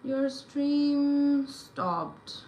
Your stream stopped.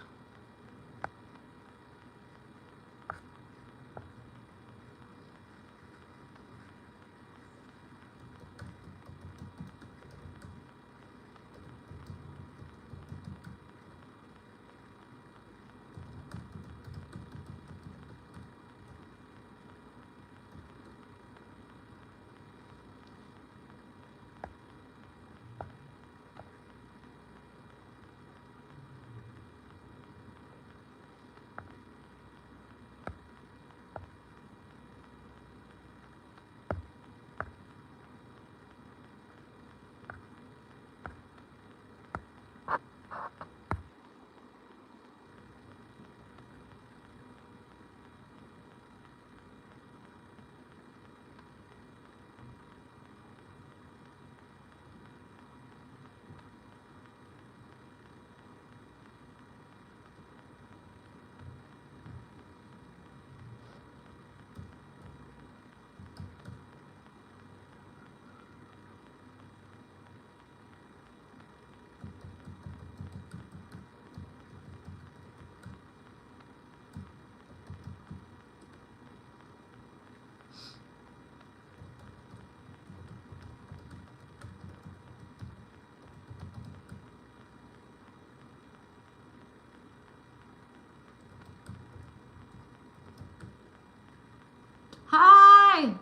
Hi!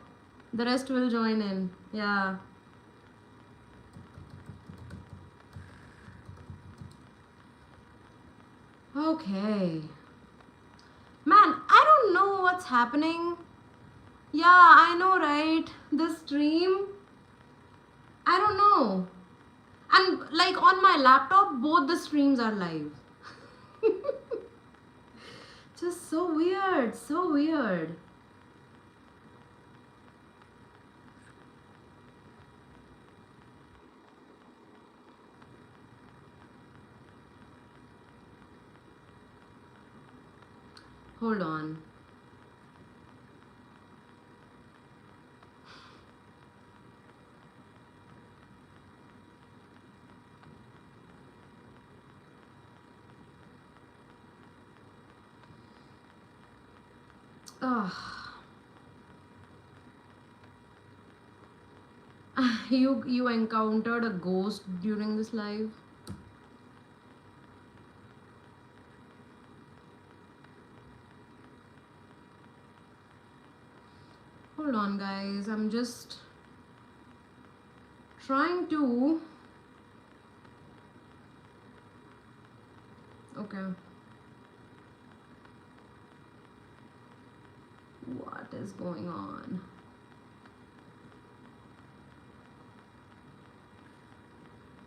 The rest will join in. Yeah. Okay. Man, I don't know what's happening. Yeah, I know, right? The stream, I don't know. And like on my laptop, both the streams are live. Just so weird, so weird. Hold on. Ugh. You encountered a ghost during this live? Hold on, guys. I'm just trying to... Okay. What is going on?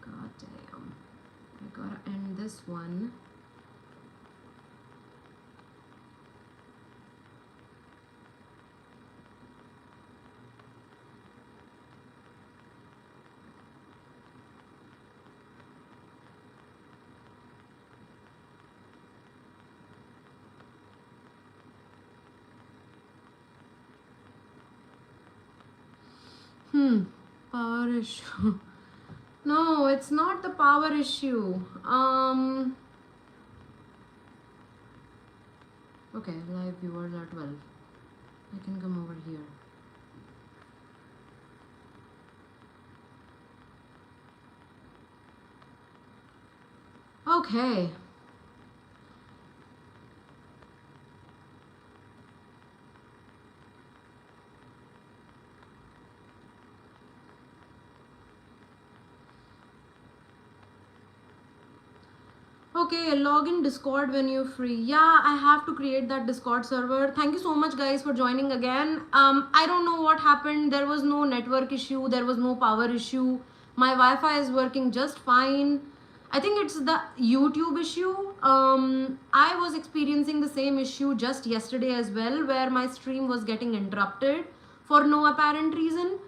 God damn. I gotta end this one. Power issue. No, it's not the power issue. Okay, live viewers are 12. I can come over here. Okay. Okay, log in Discord when you're free. Yeah, I have to create that Discord server. Thank you so much, guys, for joining again. I don't know what happened. There was no network issue. There was no power issue. My Wi-Fi is working just fine. I think it's the YouTube issue. I was experiencing the same issue just yesterday as well, where my stream was getting interrupted for no apparent reason.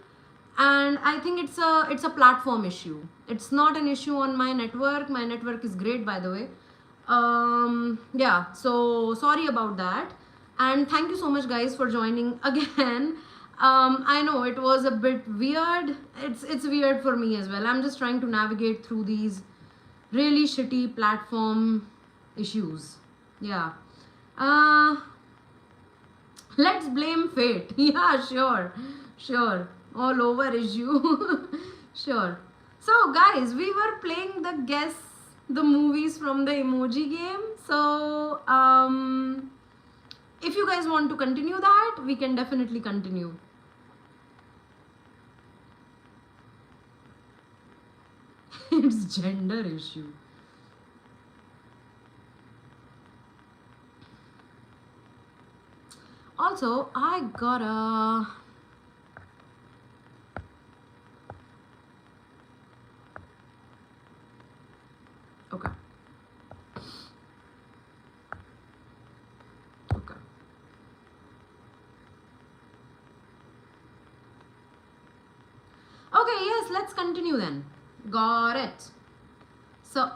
And I think it's a platform issue. It's not an issue on my network. My network is great, by the way. Yeah, so sorry about that, and thank you so much, guys, for joining again. I know it was a bit weird. It's weird for me as well. I'm just trying to navigate through these really shitty platform issues. Yeah. Uh, let's blame fate. Yeah, sure. Sure. All over issue. Sure. So, guys, we were playing the guess the movies from the emoji game. So, if you guys want to continue that, we can definitely continue. It's gender issue. Also, I gotta... Okay. Okay. Okay, yes, let's continue then. Got it. So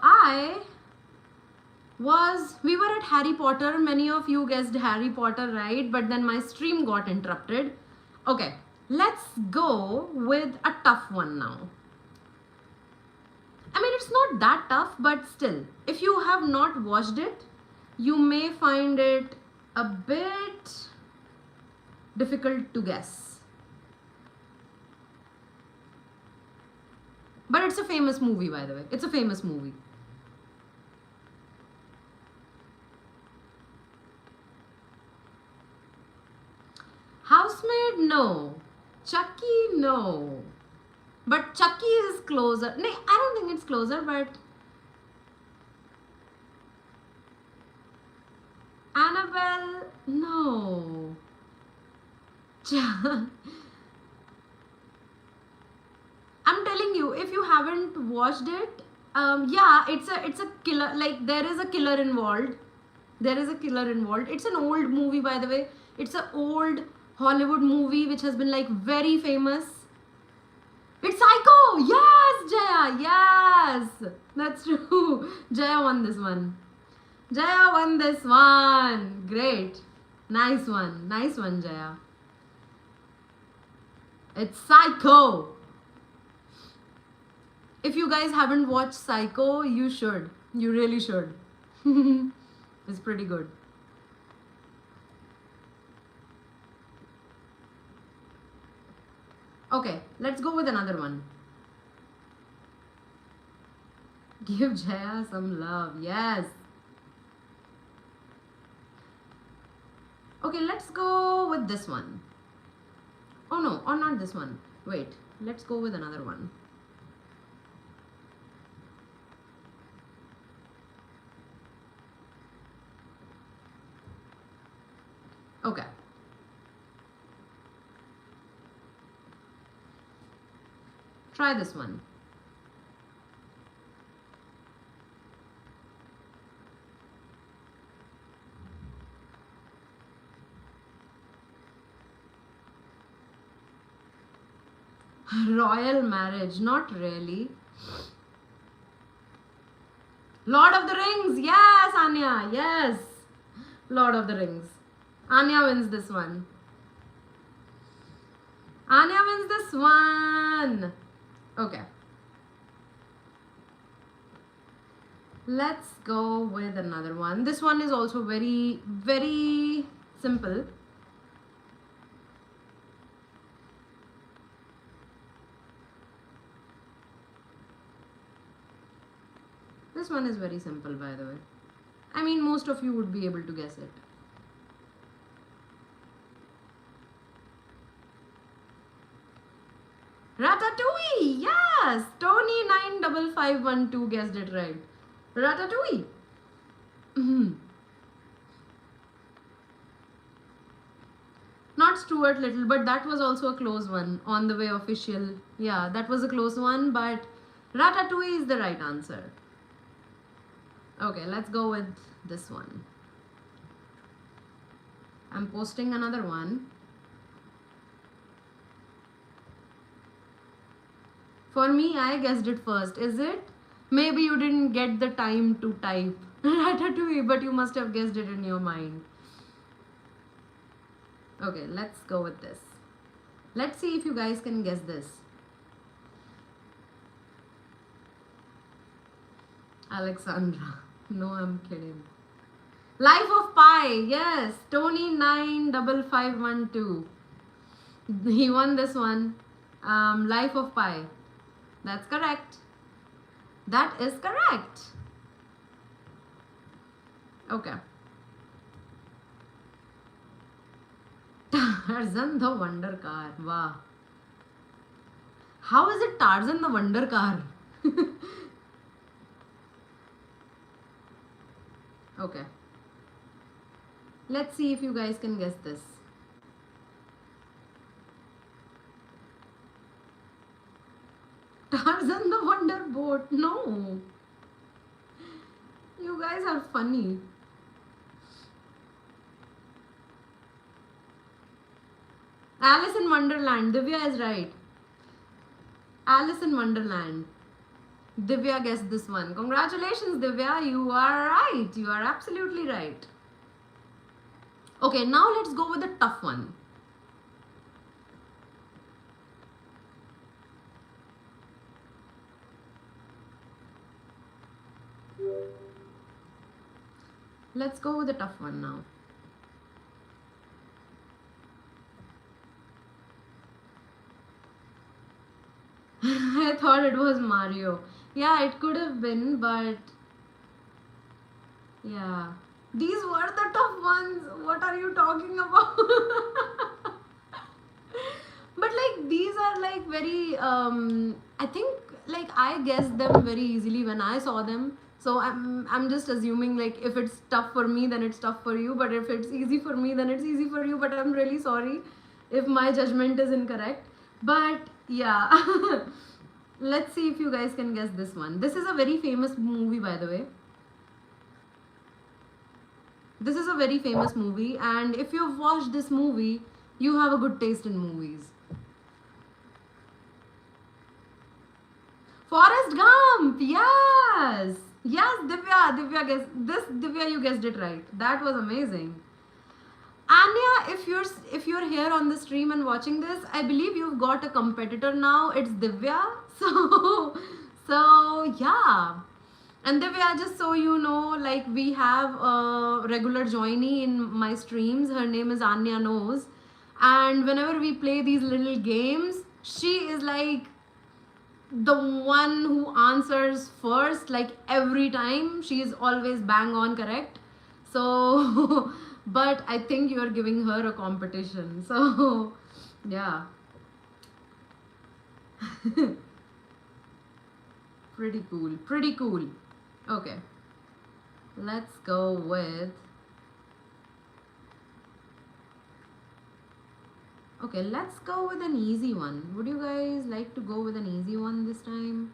we were at Harry Potter. Many of you guessed Harry Potter, right? But then my stream got interrupted. Okay, let's go with a tough one now. I mean, it's not that tough, but still, if you have not watched it, you may find it a bit difficult to guess. But it's a famous movie, by the way. It's a famous movie. Housemaid, no. Chucky, no. But Chucky is closer. No, I don't think it's closer, but Annabelle, no. I'm telling you, if you haven't watched it, yeah, it's a killer. Like, there is a killer involved. There is a killer involved. It's an old movie, by the way. It's an old Hollywood movie which has been like very famous. It's Psycho. Yes, Jaya. Yes, that's true. Jaya won this one. Jaya won this one. Great. Nice one. Nice one, Jaya. It's Psycho. If you guys haven't watched Psycho, you should. You really should. It's pretty good. Okay, let's go with another one. Give Jaya some love. Yes. Okay, let's go with this one. Oh no, or not this one. Wait, let's go with another one. Okay. Try this one. Royal marriage, not really. Lord of the Rings, yes, Anya, yes. Lord of the Rings. Anya wins this one. Anya wins this one. Okay. Let's go with another one. This one is also very, very simple. This one is very simple, by the way. I mean, most of you would be able to guess it. Ratatouille! Yes! Tony95512 guessed it right. Ratatouille! Not Stuart Little, but that was also a close one. On the Way official. Yeah, that was a close one, but Ratatouille is the right answer. Okay, let's go with this one. I'm posting another one. For me, I guessed it first. Is it? Maybe you didn't get the time to type Ratatouille, but you must have guessed it in your mind. Okay, let's go with this. Let's see if you guys can guess this. Alexandra. No, I'm kidding. Life of Pi. Yes. Tony 95512. He won this one. Life of Pi. That's correct. That is correct. Okay. Tarzan the Wonder Car. Wow. How is it Tarzan the Wonder Car? Okay. Let's see if you guys can guess this. Tarzan the Wonder Boat. No. You guys are funny. Alice in Wonderland. Divya is right. Alice in Wonderland. Divya guessed this one. Congratulations, Divya. You are right. You are absolutely right. Okay, now let's go with a tough one. Let's go with a tough one now. I thought it was Mario. Yeah, it could have been, but yeah. These were the tough ones. What are you talking about? But like these are like very I think like I guessed them very easily when I saw them. So I'm just assuming like if it's tough for me then it's tough for you, but if it's easy for me then it's easy for you, but I'm really sorry if my judgment is incorrect. But yeah. Let's see if you guys can guess this one. This is a very famous movie, by the way. This is a very famous movie, and if you've watched this movie, you have a good taste in movies. Forrest Gump. Yes. Yes, Divya guessed this. Divya, you guessed it right. That was amazing. Anya, if you're here on the stream and watching this, I believe you've got a competitor now. It's Divya. So yeah. And Divya, just so you know, like we have a regular joinee in my streams. Her name is Anya Knows. And whenever we play these little games, she is like the one who answers first, like every time. She is always bang on correct. So, but I think you are giving her a competition. So, yeah. Pretty cool. Pretty cool. Okay. Let's go with... Okay, let's go with an easy one. Would you guys like to go with an easy one this time?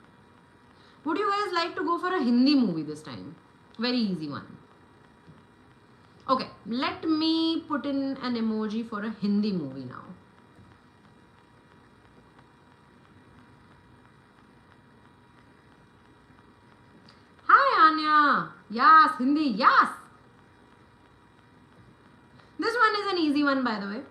Would you guys like to go for a Hindi movie this time? Very easy one. Okay, let me put in an emoji for a Hindi movie now. Hi Anya. Yes, Hindi, yes. This one is an easy one, by the way.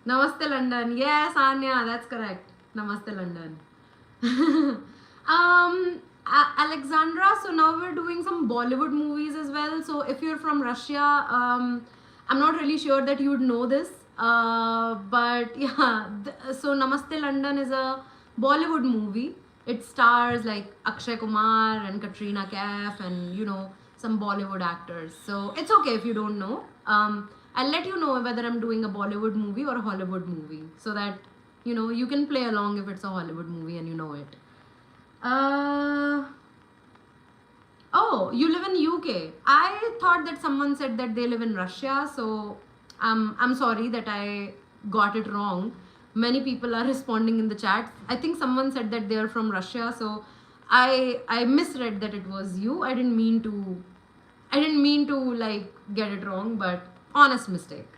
Namaste London. Yes, Anya, that's correct. Namaste London. Alexandra, so now we're doing some Bollywood movies as well. So if you're from Russia, I'm not really sure that you would know this. But yeah, so Namaste London is a Bollywood movie. It stars like Akshay Kumar and Katrina Kaif and you know some Bollywood actors. So it's okay if you don't know. I'll let you know whether I'm doing a Bollywood movie or a Hollywood movie so that you know you can play along if it's a Hollywood movie and you know it. Oh, you live in UK. I thought that someone said that they live in Russia, so I'm sorry that I got it wrong. Many people are responding in the chat. I think someone said that they are from Russia, so I misread that it was you. I didn't mean to like get it wrong, but honest mistake.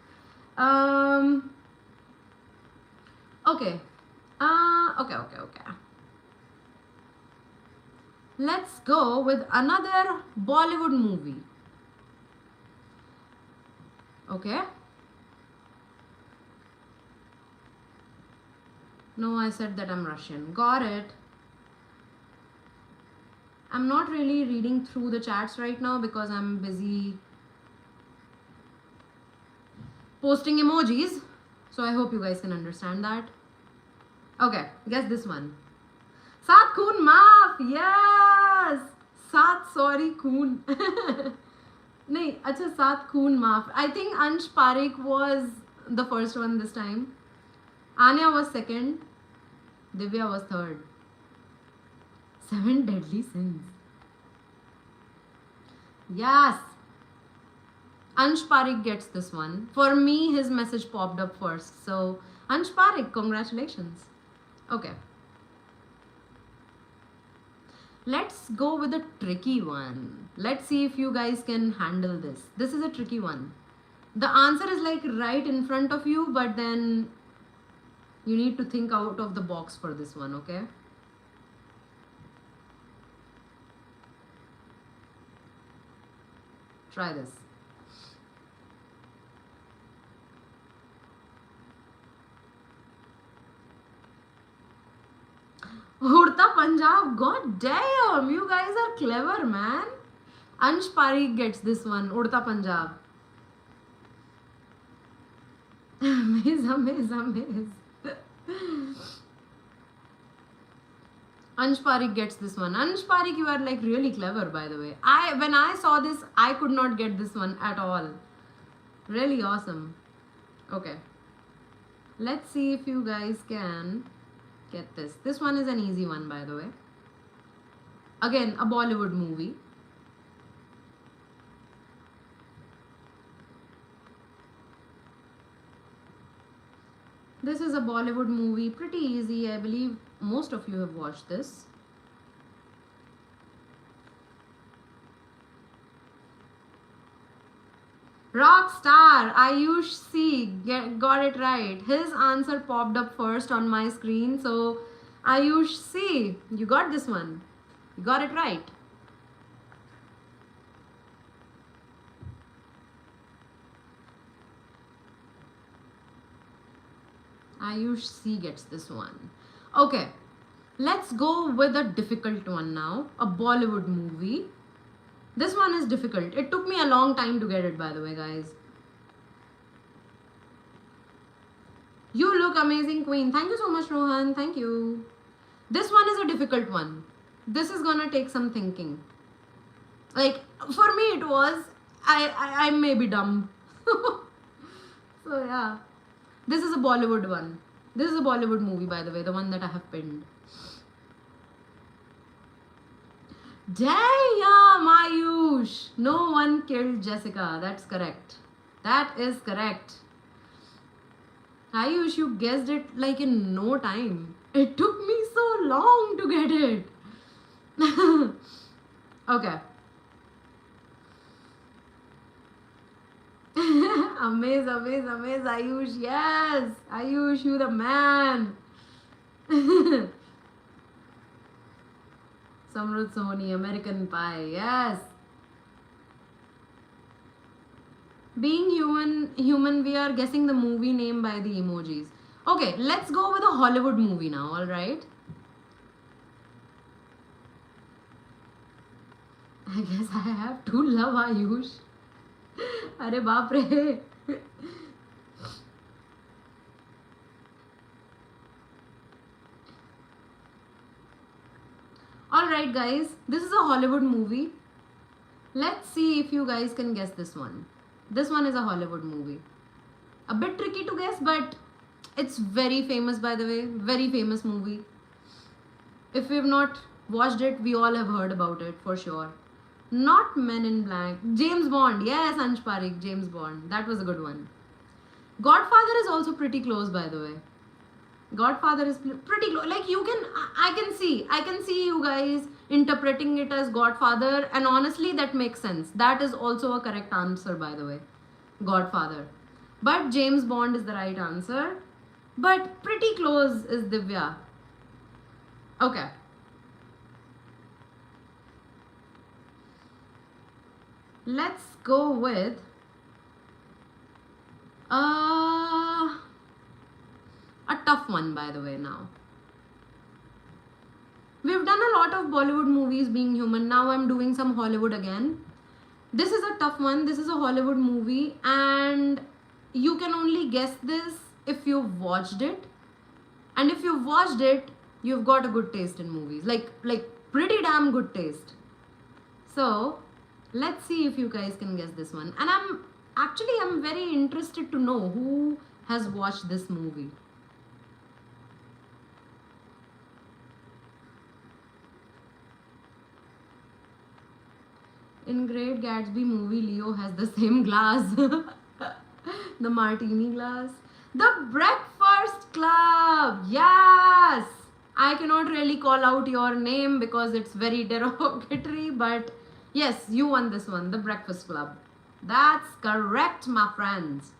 Okay. Okay. Let's go with another Bollywood movie. Okay. No, I said that I'm Russian. Got it. I'm not really reading through the chats right now because I'm busy posting emojis. So I hope you guys can understand that. Okay, guess this one. Saat Khoon Maaf. Yes. Saat sorry Khoon. नहीं अच्छा सात खून माफ. I think Ansh Parekh was the first one this time. Anya was second. Divya was third. 7 deadly sins. Yes. Ansh Parekh gets this one. For me, his message popped up first. So, Ansh Parekh, congratulations. Okay. Let's go with a tricky one. Let's see if you guys can handle this. This is a tricky one. The answer is like right in front of you, but then you need to think out of the box for this one, okay? Try this. Urta Punjab, god damn, you guys are clever, man. Ansh Parekh gets this one, Urta Punjab. Amaze. Ansh Parekh gets this one. Ansh Parekh, you are like really clever, by the way. When I saw this, I could not get this one at all. Really awesome. Okay. Let's see if you guys can get this. This one is an easy one, by the way. Again, a Bollywood movie. This is a Bollywood movie. Pretty easy. I believe most of you have watched this. Rockstar Ayush C got it right. His answer popped up first on my screen. So Ayush C, you got this one. You got it right. Ayush C gets this one. Okay, let's go with a difficult one now. A Bollywood movie. This one is difficult. It took me a long time to get it, by the way, guys. You look amazing, Queen. Thank you so much, Rohan. Thank you. This one is a difficult one. This is gonna take some thinking. Like, for me it was. I may be dumb. So, yeah. This is a Bollywood one. This is a Bollywood movie, by the way, the one that I have pinned. Damn, Ayush. No one killed Jessica. That's correct. That is correct. Ayush, you guessed it like in no time. It took me so long to get it. Okay. Amaze, Ayush. Yes. Ayush, you the man. Samrudh Soni, American Pie. Yes. Being human, we are guessing the movie name by the emojis. Okay, let's go with a Hollywood movie now, alright? I guess I have to love Ayush. Arey baap re. Alright guys, this is a Hollywood movie. Let's see if you guys can guess this one. This one is a Hollywood movie. A bit tricky to guess, but it's very famous, by the way. Very famous movie. If we have not watched it, we all have heard about it for sure. Not Men in Black. James Bond. Yes, Ansh Parekh. James Bond. That was a good one. Godfather is also pretty close, by the way. Godfather is pretty close. Like you can, I can see you guys interpreting it as Godfather, and honestly, that makes sense. That is also a correct answer, by the way. Godfather. But James Bond is the right answer. But pretty close is Divya. Okay. Let's go with A tough one, by the way, now. We've done a lot of Bollywood movies, being human. Now I'm doing some Hollywood again. This is a tough one. This is a Hollywood movie, and you can only guess this if you've watched it. And if you've watched it, you've got a good taste in movies. Like pretty damn good taste. So let's see if you guys can guess this one. And I'm very interested to know who has watched this movie. In Great Gatsby movie, Leo has the same glass. The martini glass. The Breakfast Club. Yes. I cannot really call out your name because it's very derogatory, but yes, you won this one. The Breakfast Club. That's correct, my friends.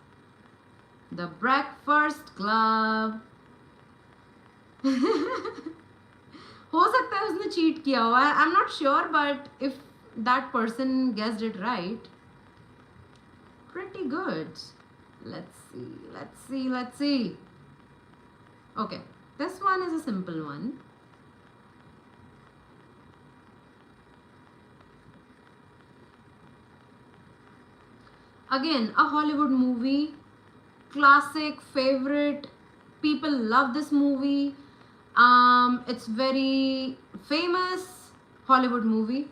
The Breakfast Club. हो सकता है उसने cheat किया हुआ है. I'm not sure, but if that person guessed it right, pretty good. Let's see. Okay, this one is a simple one. Again, a Hollywood movie, classic, favorite. People love this movie. It's very famous Hollywood movie.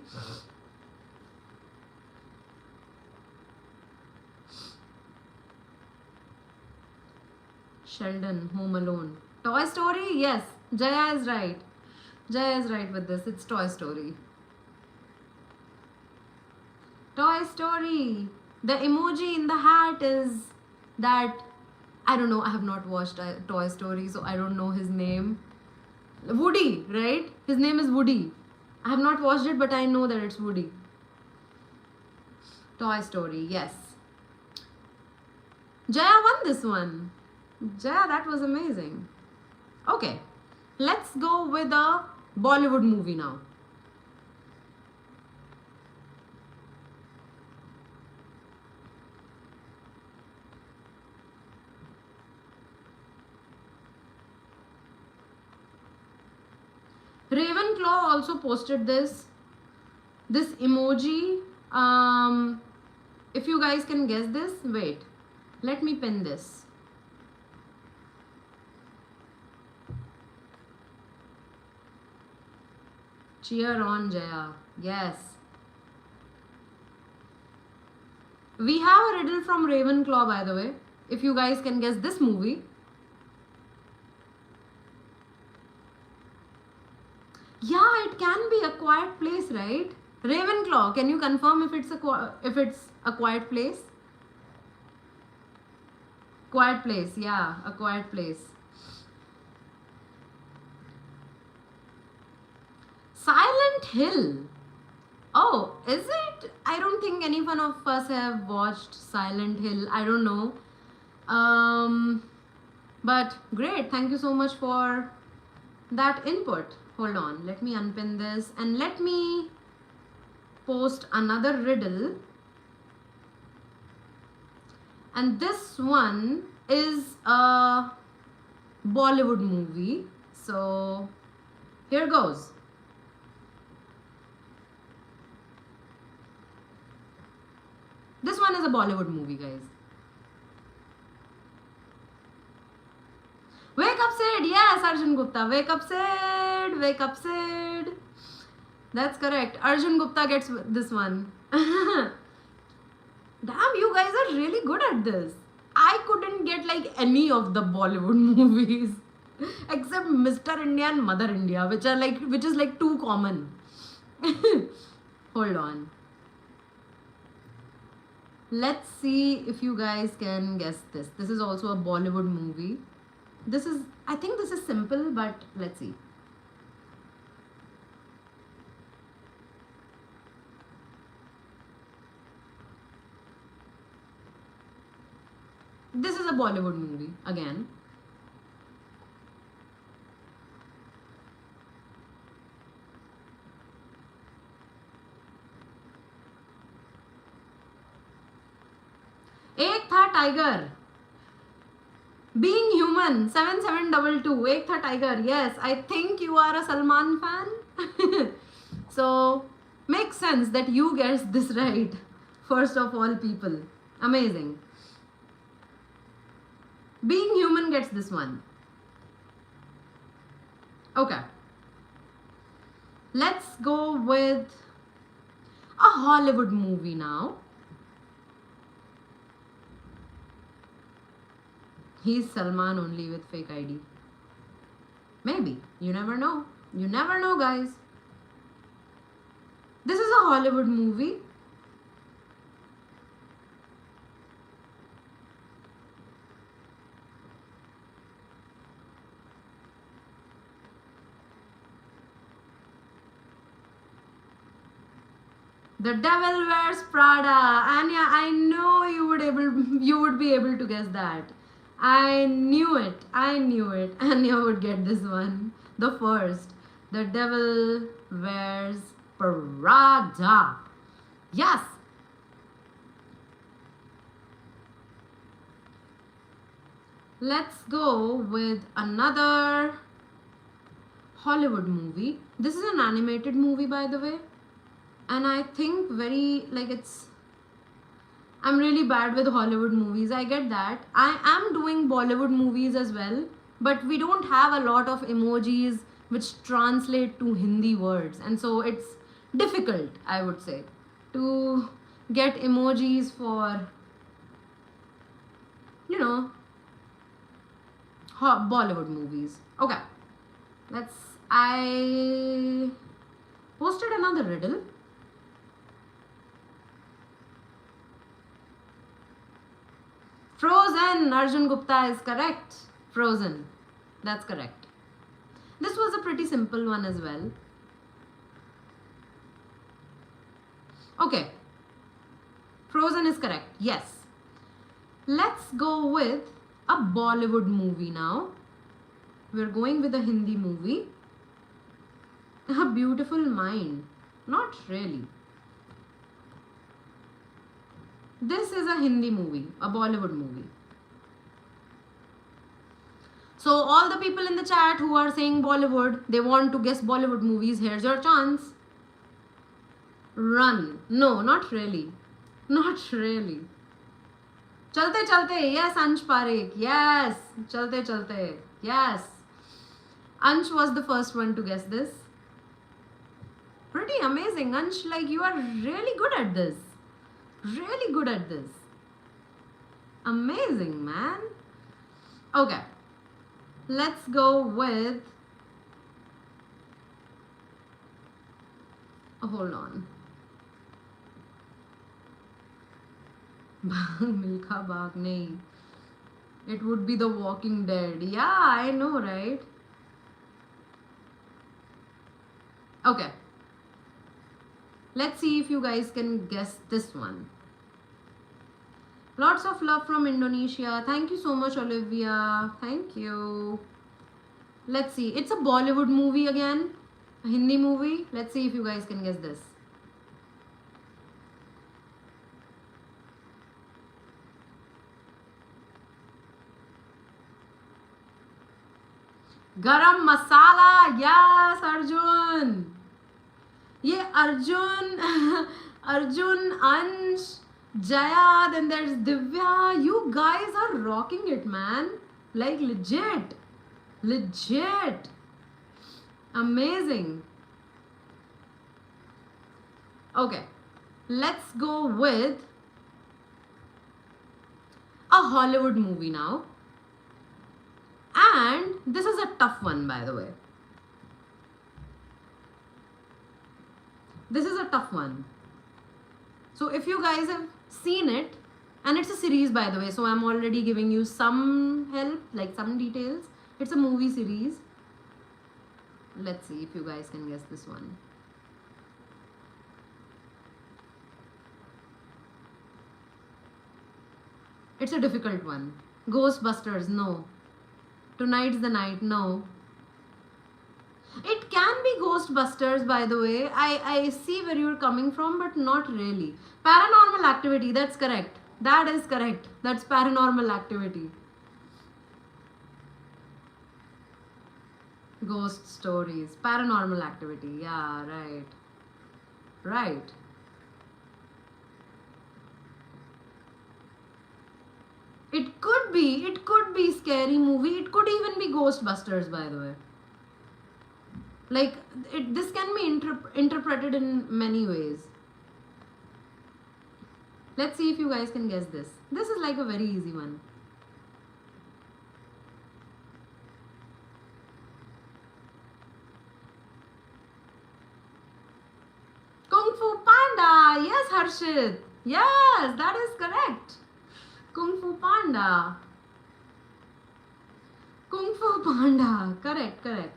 Sheldon, Home Alone. Toy Story? Yes, Jaya is right. Jaya is right with this. It's Toy Story. Toy Story. The emoji in the hat is that, I don't know, I have not watched Toy Story, so I don't know his name. Woody, right? His name is Woody. I have not watched it, but I know that it's Woody. Toy Story, yes. Jaya won this one. Jaya, that was amazing. Okay, let's go with a Bollywood movie now. Ravenclaw also posted this emoji. If you guys can guess this, wait, let me pin this. Cheer on, Jaya. Yes. We have a riddle from Ravenclaw, by the way. If you guys can guess this movie. Yeah, it can be A Quiet Place, right? Ravenclaw, can you confirm if it's a quiet place? Quiet Place, yeah, A Quiet Place. Silent Hill. Oh, is it? I don't think any one of us have watched Silent Hill. I don't know. But great. Thank you so much for that input. Hold on. Let me unpin this and let me post another riddle. And this one is a Bollywood movie. So here goes. This one is a Bollywood movie, guys. Wake up, Sid. Yes, Arjun Gupta. Wake up, Sid. Wake up, Sid. That's correct. Arjun Gupta gets this one. Damn, you guys are really good at this. I couldn't get like any of the Bollywood movies except Mr. India and Mother India, which is like too common. Hold on. Let's see if you guys can guess this. This is also a Bollywood movie. I think this is simple, but let's see. This is a Bollywood movie again. एक था tiger. Being Human 7722 Ek Tha Tiger. Yes, I think you are a Salman fan. So makes sense that you guessed this right. First of all, people. Amazing. Being Human gets this one. Okay. Let's go with a Hollywood movie now. He's Salman only with fake ID. Maybe. You never know. You never know, guys. This is a Hollywood movie. The Devil Wears Prada. Anya, I know you would be able to guess that. I knew it. Anya would get this one. The first. The Devil Wears Prada. Yes. Let's go with another Hollywood movie. This is an animated movie, by the way. And I think I'm really bad with Hollywood movies. I get that. I am doing Bollywood movies as well, but we don't have a lot of emojis which translate to Hindi words. And so it's difficult, I would say, to get emojis for, Bollywood movies. Okay. I posted another riddle. Frozen. Arjun Gupta is correct. Frozen. That's correct. This was a pretty simple one as well. Okay. Frozen is correct. Yes. Let's go with a Bollywood movie now. We're going with a Hindi movie. A Beautiful Mind. Not really. This is a Hindi movie, a Bollywood movie. So all the people in the chat who are saying Bollywood, they want to guess Bollywood movies, here's your chance. Run. No, not really. Not really. Chalte chalte. Yes, Ansh Parekh. Yes. Chalte chalte. Yes. Ansh was the first one to guess this. Pretty amazing. Ansh, you are really good at this. Really good at this. Amazing, man. Okay. Let's go with... hold on. Milkha Bagh, nahi. It would be The Walking Dead. Yeah, I know, right? Okay. Let's see if you guys can guess this one. Lots of love from Indonesia. Thank you so much, Olivia. Thank you. Let's see. It's a Bollywood movie again. A Hindi movie. Let's see if you guys can guess this. Garam Masala. Yes, Arjun. Yeah, Arjun, Arjun, Ansh, Jaya, then there's Divya. You guys are rocking it, man. Legit. Legit. Amazing. Okay. Let's go with a Hollywood movie now. And this is a tough one, by the way. This is a tough one. So if you guys have seen it, and it's a series, by the way, so I'm already giving you some help, some details. It's a movie series. Let's see if you guys can guess this one. It's a difficult one. Ghostbusters, no. Tonight's the Night, no. It can be Ghostbusters, by the way. I see where you're coming from, but not really. Paranormal Activity, that's correct. That is correct. That's Paranormal Activity. Ghost stories, paranormal activity. Yeah, right. Right. It could be scary movie. It could even be Ghostbusters, by the way. Like, this can be interpreted in many ways. Let's see if you guys can guess this. This is like a very easy one. Kung Fu Panda. Yes, Harshit. Yes, that is correct. Kung Fu Panda. Kung Fu Panda. Correct, correct.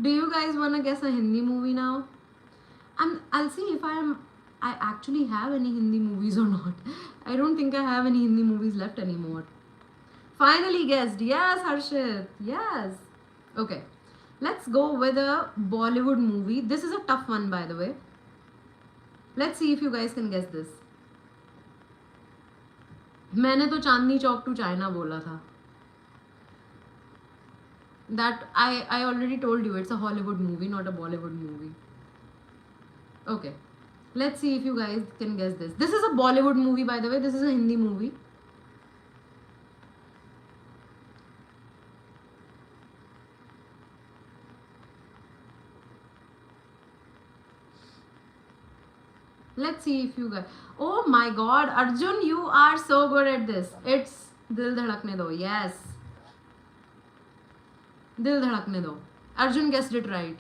Do you guys want to guess a Hindi movie now? I'll see if I actually have any Hindi movies or not. I don't think I have any Hindi movies left anymore. Finally guessed. Yes, Harshit. Yes. Okay. Let's go with a Bollywood movie. This is a tough one, by the way. Let's see if you guys can guess this. मैंने तो Chandni Chowk to China बोला था. That I already told you, it's a Hollywood movie, not a Bollywood movie. Okay. Let's see if you guys can guess this. This is a Bollywood movie, by the way. This is a Hindi movie. Let's see if you guys. Oh my God, Arjun, you are so good at this. It's Dil Dhadakne Do. Yes. Dil Dhadakne Do. Arjun guessed it right.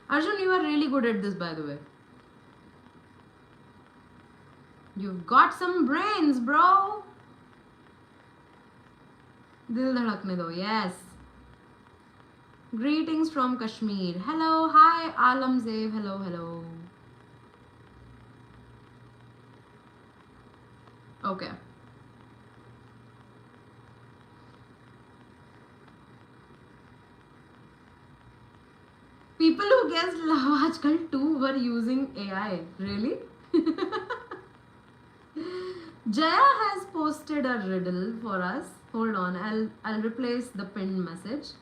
Arjun, you are really good at this, by the way. You've got some brains, bro. Dil Dhadakne Do. Yes. Greetings from Kashmir. Hello. Hi, Alam Zev. Hello, hello. Okay. People who guessed Love Aajkal 2 were using AI. Really? Jaya has posted a riddle for us. Hold on. I'll replace the pinned message.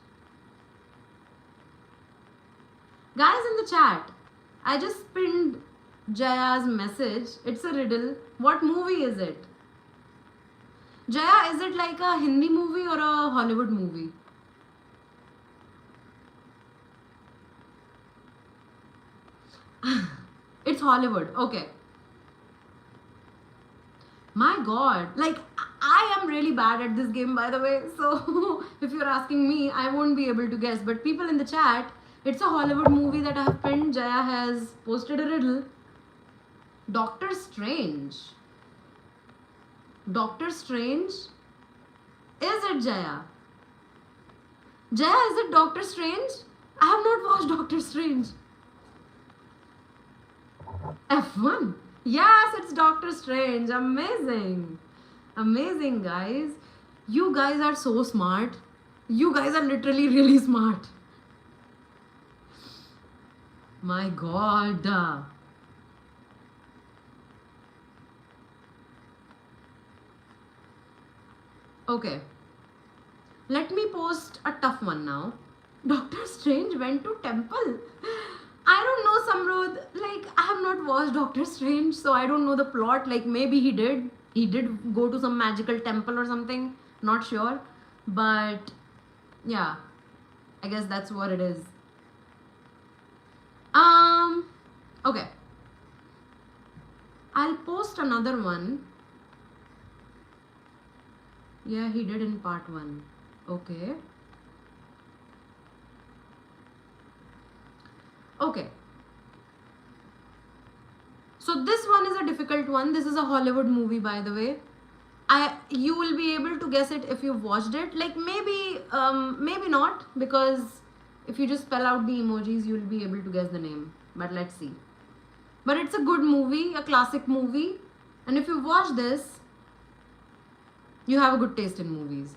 Guys in the chat, I just pinned Jaya's message. It's a riddle. What movie is it? Jaya, is it like a Hindi movie or a Hollywood movie? It's Hollywood. Okay. My God. Like, I am really bad at this game, by the way. So, if you're asking me, I won't be able to guess. But people in the chat, it's a Hollywood movie that I have pinned. Jaya has posted a riddle. Doctor Strange. Doctor Strange? Is it Jaya? Jaya, is it Doctor Strange? I have not watched Doctor Strange. F1? Yes, it's Doctor Strange. Amazing. Amazing, guys. You guys are so smart. You guys are literally really smart. My God. Okay. Let me post a tough one now. Doctor Strange went to temple. I don't know, Samrud. Like, I have not watched Doctor Strange, so I don't know the plot. Like, maybe he did. He did go to some magical temple or something. Not sure. But, yeah. I guess that's what it is. Okay. I'll post another one. Yeah, he did in part 1. Okay. Okay. So this one is a difficult one. This is a Hollywood movie, by the way. You will be able to guess it if you've watched it. Like, maybe not, because if you just spell out the emojis, you'll be able to guess the name. But let's see. But it's a good movie, a classic movie. And if you watch this, you have a good taste in movies.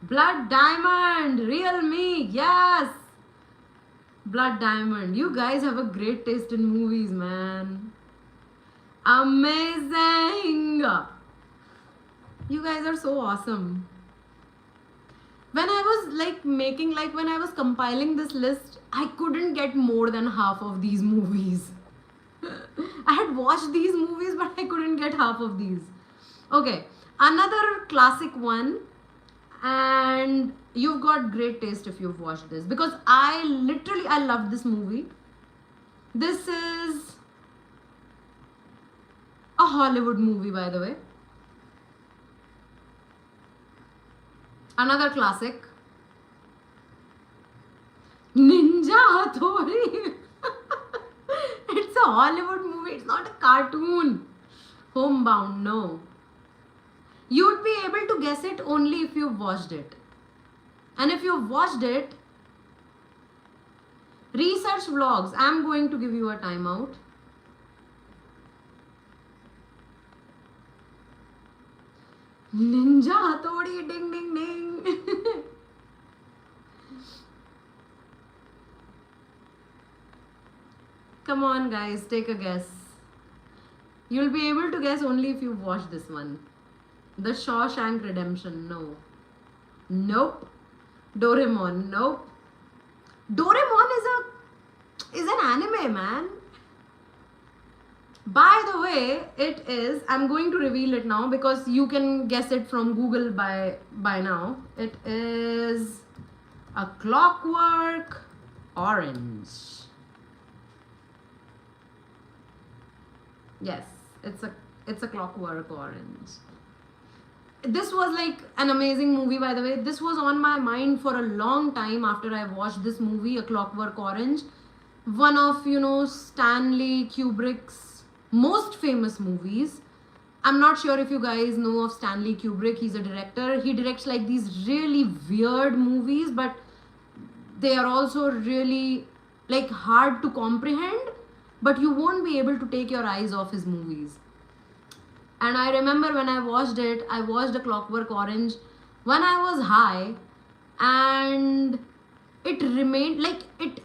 Blood Diamond, real me, yes. Blood Diamond. You guys have a great taste in movies, man. Amazing. You guys are so awesome. When I was when I was compiling this list, I couldn't get more than half of these movies. I had watched these movies, but I couldn't get half of these. Okay, another classic one, and you've got great taste if you've watched this, because I loved this movie. This is a Hollywood movie, by the way. Another classic. Ninja Hattori. It's a Hollywood movie. It's not a cartoon. Homebound, no. You'd be able to guess it only if you've watched it. And if you've watched it, research vlogs. I'm going to give you a timeout. Ninja Hattori, ding ding ding. Come on guys, take a guess. You'll be able to guess only if you've watched this one. The Shawshank Redemption, no. Nope. Doraemon, nope. Doraemon is an anime, man. By the way, it is, I'm going to reveal it now because you can guess it from Google by now. It is A Clockwork Orange. Yes, it's a Clockwork Orange. This was like an amazing movie, by the way. This was on my mind for a long time after I watched this movie, A Clockwork Orange. One of, Stanley Kubrick's most famous movies. I'm not sure if you guys know of Stanley Kubrick. He's a director. He directs like these really weird movies, but they are also really like hard to comprehend, but you won't be able to take your eyes off his movies. And I remember when I watched it, I watched A Clockwork Orange when I was high, and it remained like it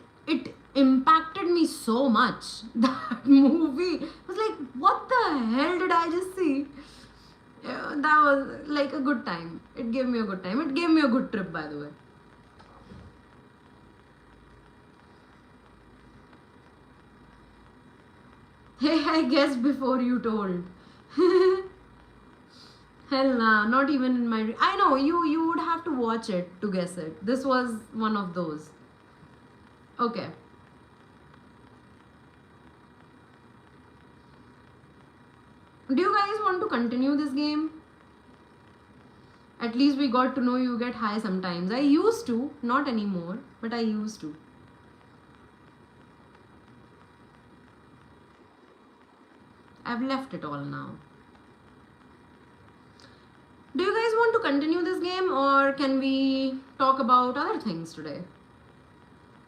impacted me so much. That movie, I was like, what the hell did I just see? Yeah, that was like a good time. It gave me a good time. It gave me a good trip, by the way. Hey, I guessed before you told. Hell nah, not even in my... I know, you would have to watch it to guess it. This was one of those. Okay. Do you guys want to continue this game? At least we got to know you get high sometimes. I used to, not anymore, but I used to. I've left it all now. Do you guys want to continue this game, or can we talk about other things today?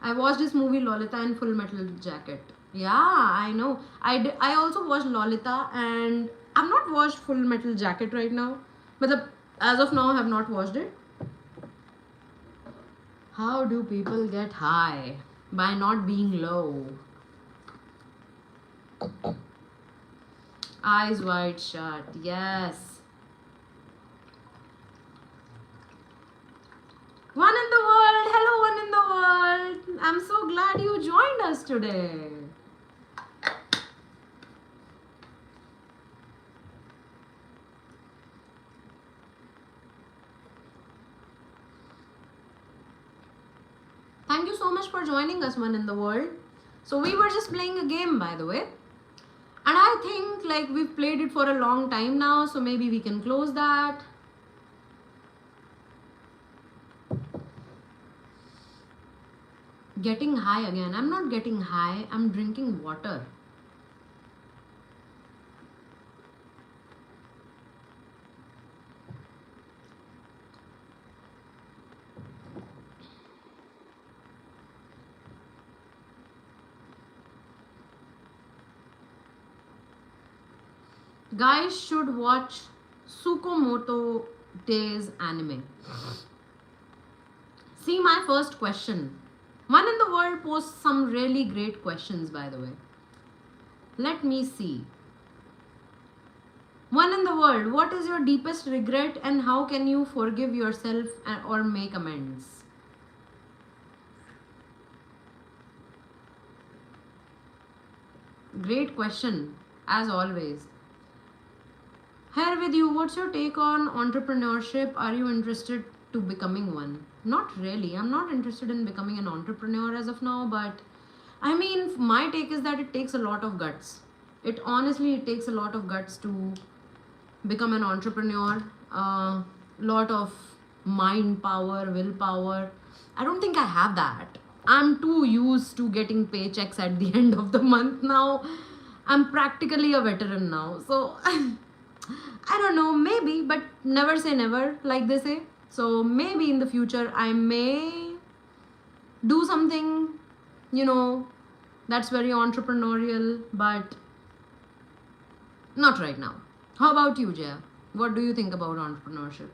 I watched this movie Lolita and Full Metal Jacket. Yeah, I know. I also watched Lolita, and I've not watched Full Metal Jacket right now. But as of now, I have not watched it. How do people get high? By not being low. Eyes wide shut. Yes. One in the world. Hello, one in the world. I'm so glad you joined us today. Thank you so much for joining us, one in the world. So we were just playing a game, by the way. And I think like we've played it for a long time now, so maybe we can close that. Getting high again. I'm not getting high. I'm drinking water. Guys should watch Tsukumoto Days anime. See my first question. One in the world posts some really great questions, by the way. Let me see. One in the world, what is your deepest regret and how can you forgive yourself or make amends? Great question, as always. Here with you, what's your take on entrepreneurship? Are you interested to becoming one? Not really. I'm not interested in becoming an entrepreneur as of now, but I mean, my take is that it takes a lot of guts. It takes a lot of guts to become an entrepreneur. Lot of mind power, willpower. I don't think I have that. I'm too used to getting paychecks at the end of the month now. I'm practically a veteran now. So I don't know, maybe, but never say never, like they say. So maybe in the future I may do something, that's very entrepreneurial, but not right now. How about you, Jaya? What do you think about entrepreneurship?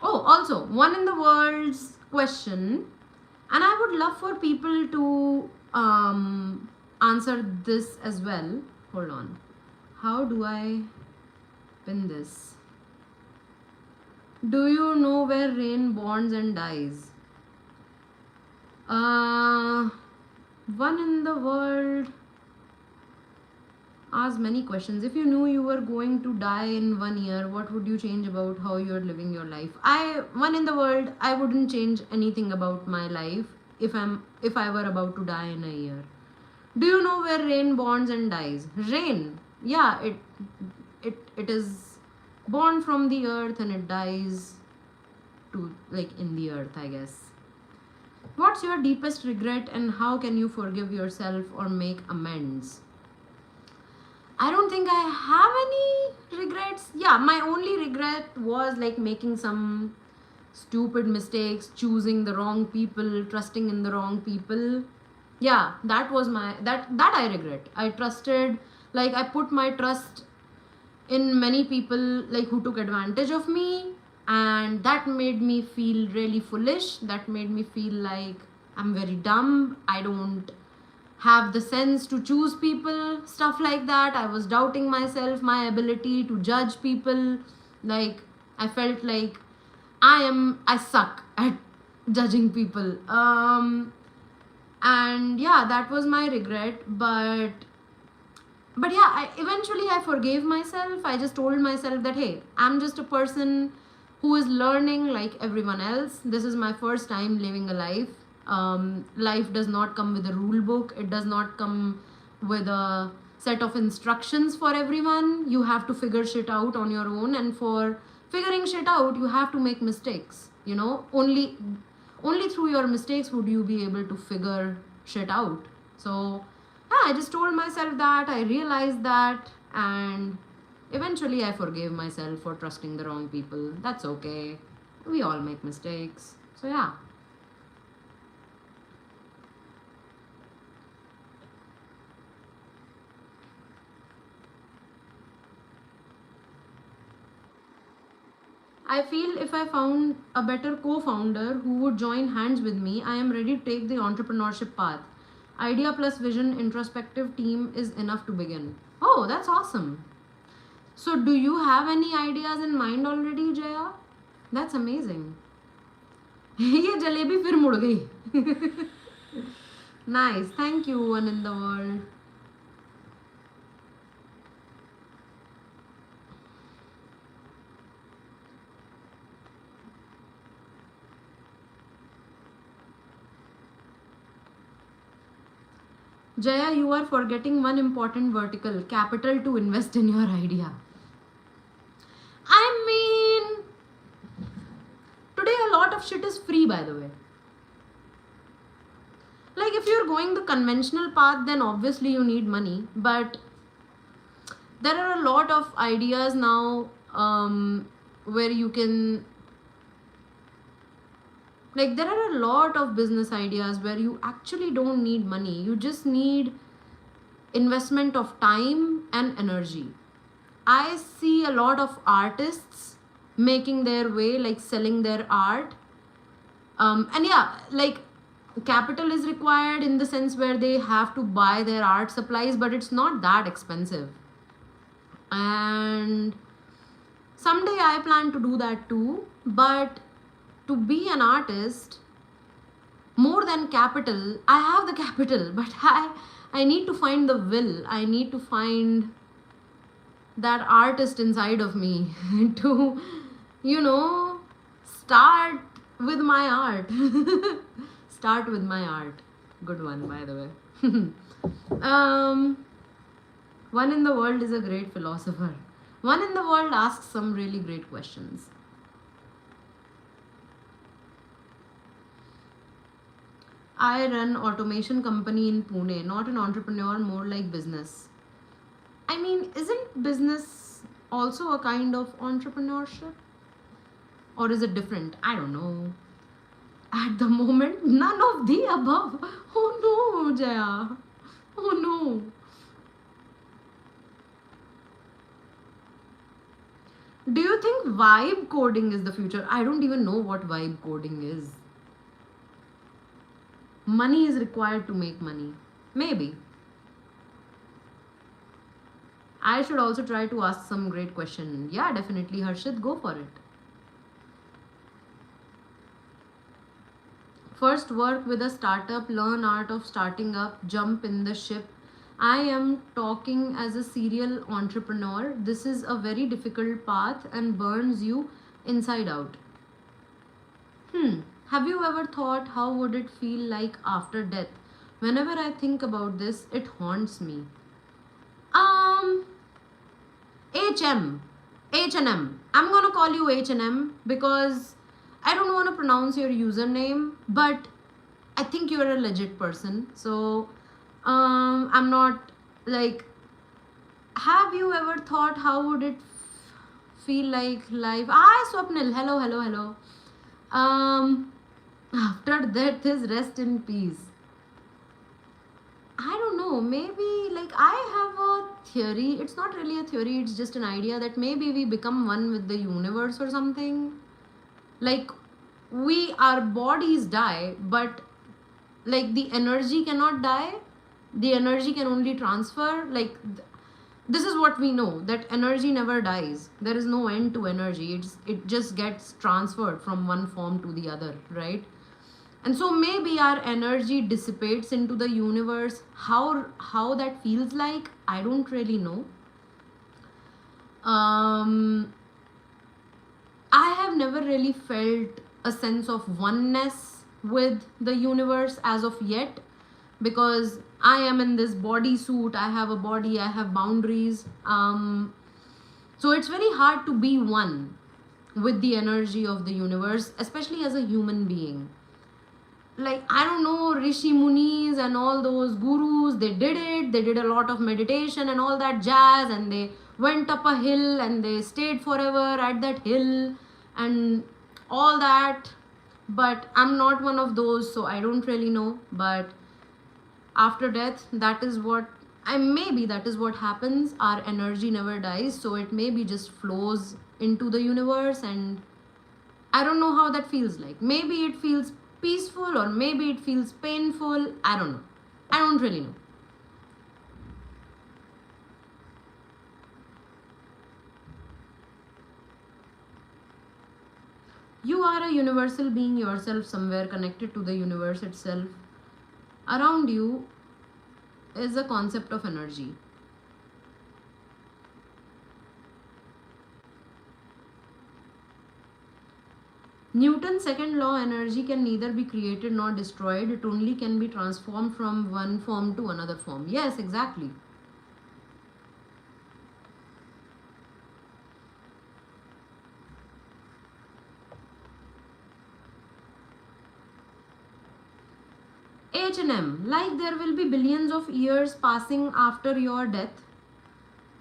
Oh, also, one in the world's question, and I would love for people to answer this as well. Hold on. How do I pin this? Do you know where rain bonds and dies? One in the world asked many questions. If you knew you were going to die in 1 year, what would you change about how you're living your life? One in the world, I wouldn't change anything about my life if I were about to die in a year. Do you know where rain bonds and dies? Rain, yeah, it is born from the earth and it dies to in the earth, I guess. What's your deepest regret and how can you forgive yourself or make amends? I don't think I have any regrets. Yeah, my only regret was making some stupid mistakes, choosing the wrong people, trusting in the wrong people. Yeah, that was that I regret. I trusted, I put my trust in many people who took advantage of me, and that made me feel really foolish. That made me feel like I'm very dumb. I don't have the sense to choose people, stuff like that. I was doubting myself, my ability to judge people. I felt like I suck at judging people. And yeah, that was my regret. But yeah, eventually I forgave myself. I just told myself that, hey, I'm just a person who is learning like everyone else. This is my first time living a life. Life does not come with a rule book. It does not come with a set of instructions for everyone. You have to figure shit out on your own, and for figuring shit out, you have to make mistakes. Only through your mistakes would you be able to figure shit out. So yeah, I just told myself that, I realized that, and eventually I forgave myself for trusting the wrong people. That's okay. We all make mistakes. So yeah. I feel if I found a better co-founder who would join hands with me, I am ready to take the entrepreneurship path. Idea plus vision, introspective team is enough to begin. Oh, that's awesome. So do you have any ideas in mind already, Jaya? That's amazing. ये जलेबी फिर मुड़ गई. Nice. Thank you, one in the world. Jaya, you are forgetting one important vertical, capital to invest in your idea. I mean, today a lot of shit is free, by the way. If you're going the conventional path, then obviously you need money. But there are a lot of ideas now where you can... there are a lot of business ideas where you actually don't need money. You just need investment of time and energy. I see a lot of artists making their way, like selling their art. And yeah, like capital is required in the sense where they have to buy their art supplies, but it's not that expensive. And someday I plan to do that too. But to be an artist, more than capital, I have the capital, but I need to find the will. I need to find that artist inside of me to, you know, start with my art. Start with my art. Good one, by the way. One in the world is a great philosopher. One in the world asks some really great questions. I run automation company in Pune, not an entrepreneur, more like business. I mean, isn't business also a kind of entrepreneurship? Or is it different? I don't know. At the moment, none of the above. Oh no, Jaya. Oh no. Do you think vibe coding is the future? I don't even know what vibe coding is. Money is required to make money. Maybe. I should also try to ask some great question. Yeah, definitely, Harshit, go for it. First, work with a startup, learn art of starting up, jump in the ship. I am talking as a serial entrepreneur. This is a very difficult path and burns you inside out. Have you ever thought how would it feel like after death? Whenever I think about this, it haunts me. Um, HM, H&M. I'm gonna call you H&M because I don't want to pronounce your username, but I think you're a legit person. So, I'm not like. Have you ever thought how would it feel like life? Hi, Swapnil. Hello, hello, hello. After death is rest in peace. I don't know. Maybe like I have a theory. It's not really a theory. It's just an idea that maybe we become one with the universe or something. Like our bodies die, but like the energy cannot die. The energy can only transfer. Like this is what we know, that energy never dies. There is no end to energy. It just gets transferred from one form to the other, right? And so maybe our energy dissipates into the universe. How that feels like, I don't really know. I have never really felt a sense of oneness with the universe as of yet, because I am in this body suit. I have a body, I have boundaries. So it's very hard to be one with the energy of the universe, especially as a human being. Like, I don't know, Rishi Munis and all those gurus, they did a lot of meditation and all that jazz, and they went up a hill and they stayed forever at that hill and all that. But I'm not one of those, so I don't really know. But after death, that is what maybe that is what happens. Our energy never dies, so it maybe just flows into the universe, and I don't know how that feels like. Maybe it feels peaceful, or maybe it feels painful. I don't know. I don't really know. You are a universal being yourself, somewhere connected to the universe itself. Around you is a concept of energy. Newton's second law, energy can neither be created nor destroyed. It only can be transformed from one form to another form. Yes, exactly. H&M, like there will be billions of years passing after your death.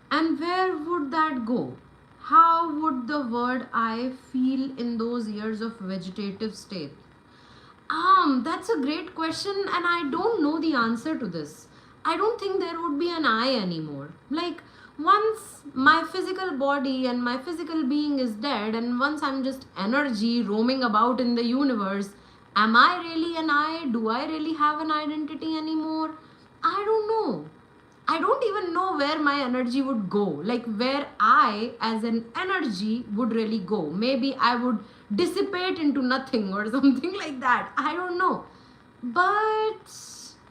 And where would that go? How would the word I feel in those years of vegetative state? That's a great question, and I don't know the answer to this. I don't think there would be an I anymore. Like, Once my physical body and my physical being is dead, and once I'm just energy roaming about in the universe, am I really an I? Do I really have an identity anymore? I don't know. I don't even know where my energy would go, like where I as an energy would really go. Maybe I would dissipate into nothing or something like that. I don't know. But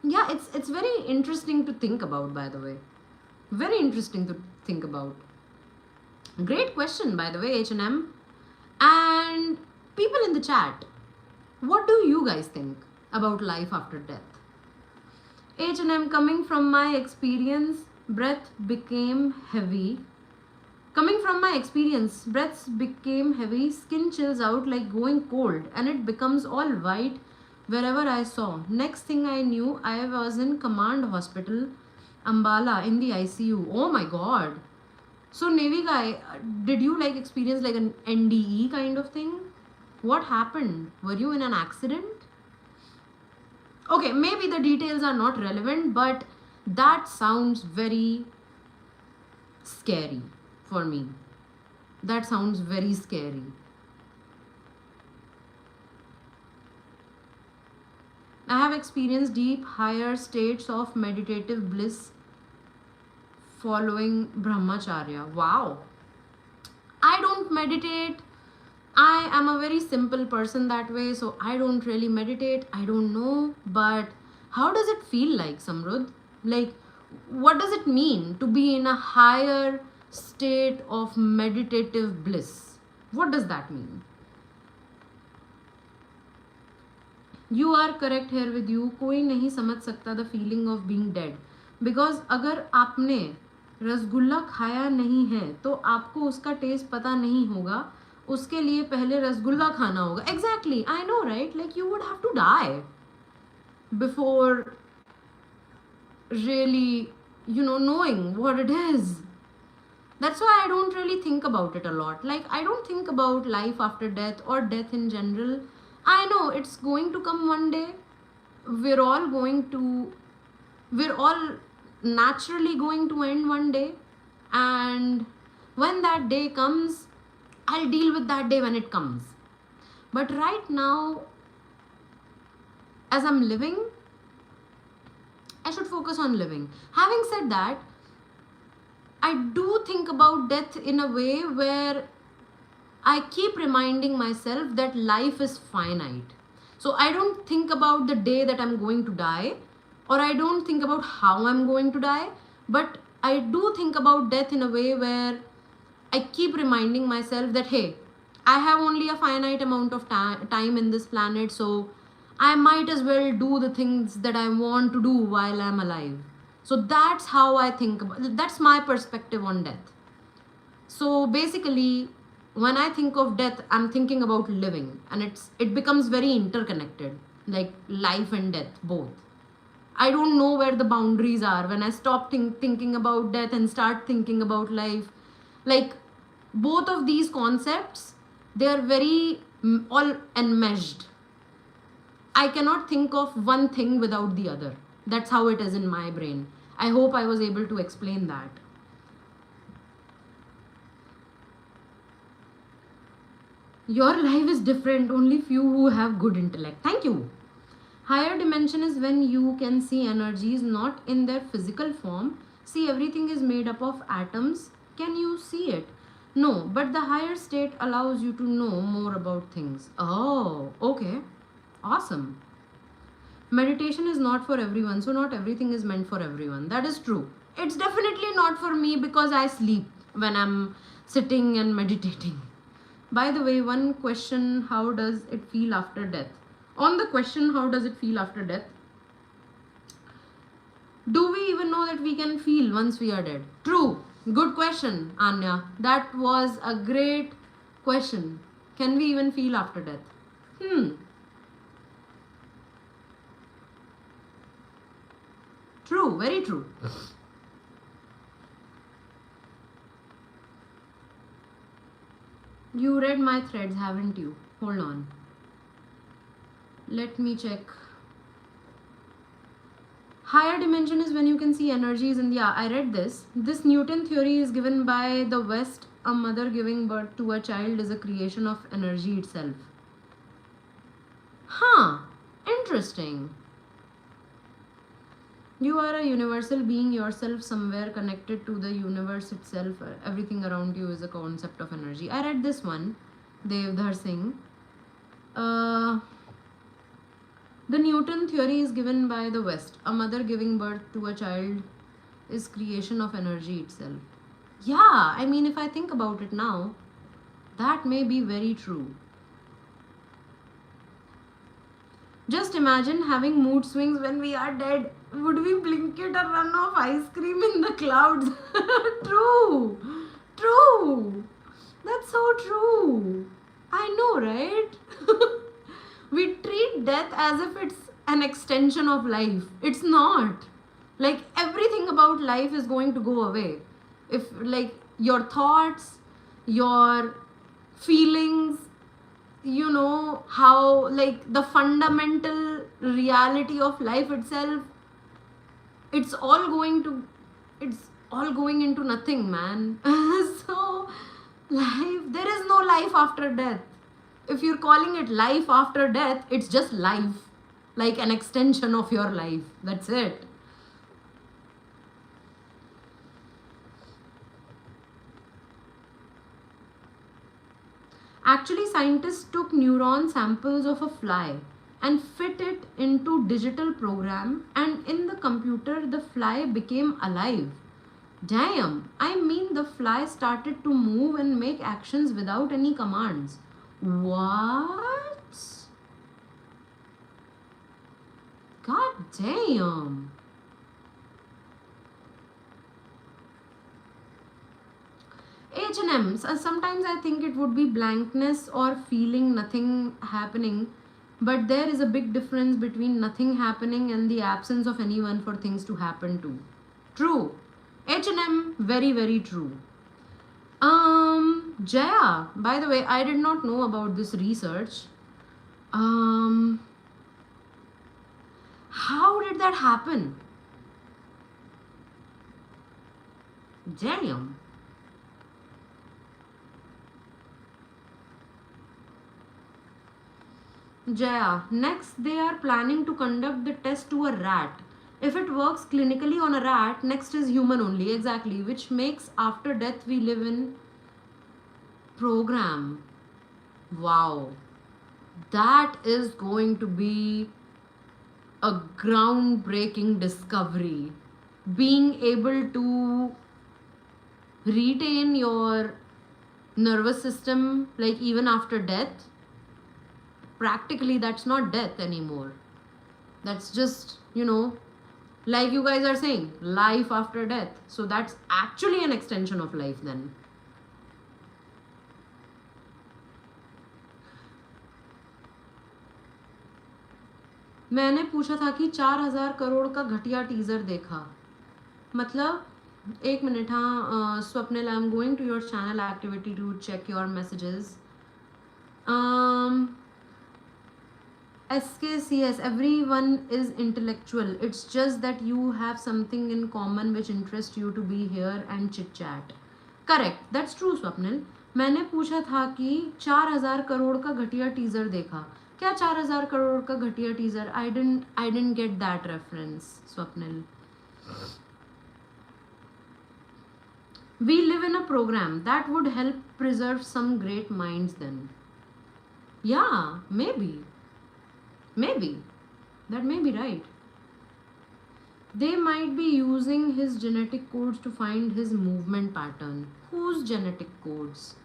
yeah, it's very interesting to think about, by the way. Very interesting to think about. Great question, by the way, H&M. And people in the chat, what do you guys think about life after death? H&M, coming from my experience, breath became heavy. Coming from my experience, breaths became heavy, skin chills out like going cold, and it becomes all white wherever I saw. Next thing I knew, I was in Command Hospital, Ambala, in the ICU. Oh my god. So Navy guy, did you like experience like an NDE kind of thing? What happened? Were you in an accident? Okay, maybe the details are not relevant, but that sounds very scary for me. That sounds very scary. I have experienced deep, higher states of meditative bliss following brahmacharya. Wow. I don't meditate. I am a very simple person that way, so I don't really meditate. I don't know, but how does it feel like, Samrudh? Like, what does it mean to be in a higher state of meditative bliss? What does that mean? You are correct here with you. कोई नहीं समझ सकता the feeling of being dead. Because अगर आपने रसगुल्ला खाया नहीं है तो आपको उसका टेस्ट पता नहीं होगा. उसके लिए पहले रसगुल्ला खाना होगा. Exactly, I know, right? Like you would have to die before really, knowing what it is. That's why I don't really think about it a lot. Like I don't think about life after death or death in general. I know it's going to come one day. We're all naturally going to end one day. And when that day comes, I'll deal with that day when it comes. But right now, as I'm living, I should focus on living. Having said that, I do think about death in a way where I keep reminding myself that life is finite. So I don't think about the day that I'm going to die, or I don't think about how I'm going to die, but I do think about death in a way where I keep reminding myself that, hey, I have only a finite amount of time in this planet, so I might as well do the things that I want to do while I'm alive. So that's how I think about, that's my perspective on death. So basically, when I think of death, I'm thinking about living, and it becomes very interconnected, like life and death both. I don't know where the boundaries are when I stop thinking about death and start thinking about life. Like both of these concepts, they are very all enmeshed. I cannot think of one thing without the other. That's how it is in my brain. I hope I was able to explain that. Your life is different, only few who have good intellect. Thank you. Higher dimension is when you can see energies not in their physical form. See, everything is made up of atoms. Can you see it? No, but the higher state allows you to know more about things. Oh, okay. Awesome. Meditation is not for everyone, so not everything is meant for everyone. That is true. It's definitely not for me because I sleep when I'm sitting and meditating. By the way, one question, how does it feel after death? On the question, how does it feel after death? Do we even know that we can feel once we are dead? True. Good question, Anya. That was a great question. Can we even feel after death? True, very true. You read my threads, haven't you? Hold on. Let me check. Higher dimension is when you can see energies in the, yeah, I read this. This Newton theory is given by the West. A mother giving birth to a child is a creation of energy itself. Huh, interesting. You are a universal being yourself, somewhere connected to the universe itself. Everything around you is a concept of energy. I read this one, Devdhar Singh. The Newton theory is given by the West. A mother giving birth to a child is creation of energy itself. Yeah, I mean, if I think about it now, that may be very true. Just imagine having mood swings when we are dead. Would we blink it or run off ice cream in the clouds? True. True. That's so true. I know, right? We treat death as if it's an extension of life. It's not. Like, everything about life is going to go away. If, like, your thoughts, your feelings, you know, how, like, the fundamental reality of life itself, it's all going into nothing, man. So life, there is no life after death. If you're calling it life after death, it's just life, like an extension of your life. That's it. Actually, scientists took neuron samples of a fly and fit it into digital program, and in the computer the fly became alive. Damn, I mean, the fly started to move and make actions without any commands. What? God damn. H&M, sometimes I think it would be blankness or feeling nothing happening, but there is a big difference between nothing happening and the absence of anyone for things to happen to. True. H&M, very, very true. Jaya, by the way, I did not know about this research. How did that happen? Damn. Jaya, next they are planning to conduct the test to a rat. If it works clinically on a rat, next is human only. Exactly, which makes after death we live in program. Wow, that is going to be a groundbreaking discovery. Being able to retain your nervous system, like, even after death. Practically, that's not death anymore. That's just, you know, like you guys are saying, life after death. So that's actually an extension of life then. मैंने पूछा था कि 4000 करोड़ का घटिया teaser देखा, मतलब एक minute. हाँ Swapnil, I am going to your channel activity to check your messages. SKCS, everyone is intellectual. It's just that you have something in common which interests you to be here and chit chat. Correct, that's true Swapnil. मैंने पूछा था कि 4000 करोड़ का घटिया teaser देखा. क्या 4000 करोड़ का घटिया teaser? I didn't get that reference, Swapnil. We live in a program that would help preserve some great minds then. Yeah, maybe. That may be right. They might be using his genetic codes to find his movement pattern. Whose genetic codes?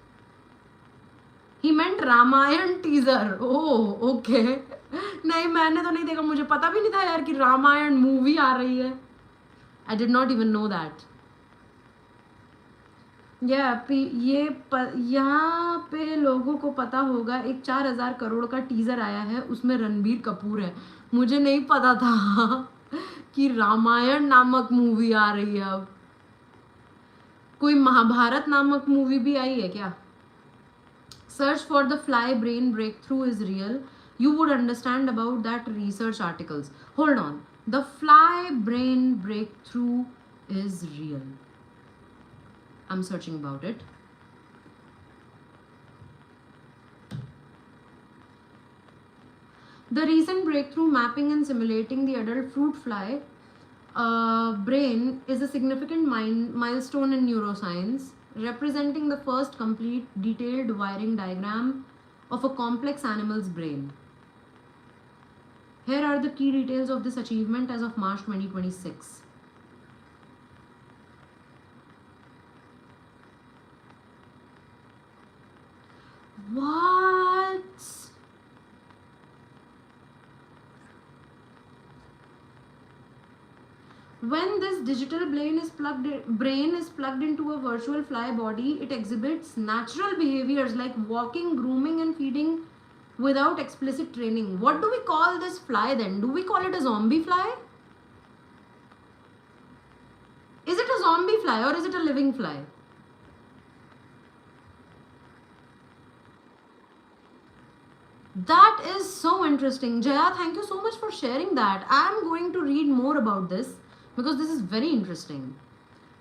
He meant Ramayana teaser. Oh, okay. नहीं, मैंने तो नहीं देखा, मुझे पता भी नहीं था यार कि रामायण मूवी आ रही है. I did not even know that. यहाँ पे लोगों को पता होगा, एक 4000 करोड़ का टीजर आया है, उसमें रणबीर कपूर है. मुझे नहीं पता था कि रामायण नामक मूवी आ रही है. अब कोई महाभारत नामक मूवी भी आई है क्या? Search for the fly brain breakthrough is real. You would understand about that research articles. Hold on. The fly brain breakthrough is real. I'm searching about it. The recent breakthrough mapping and simulating the adult fruit fly brain is a significant milestone in neuroscience, representing the first complete detailed wiring diagram of a complex animal's brain. Here are the key details of this achievement as of March 2026. What? When this digital brain is plugged into a virtual fly body, it exhibits natural behaviors like walking, grooming, and feeding without explicit training. What do we call this fly then? Do we call it a zombie fly? Is it a zombie fly or is it a living fly? That is so interesting. Jaya, thank you so much for sharing that. I am going to read more about this because this is very interesting.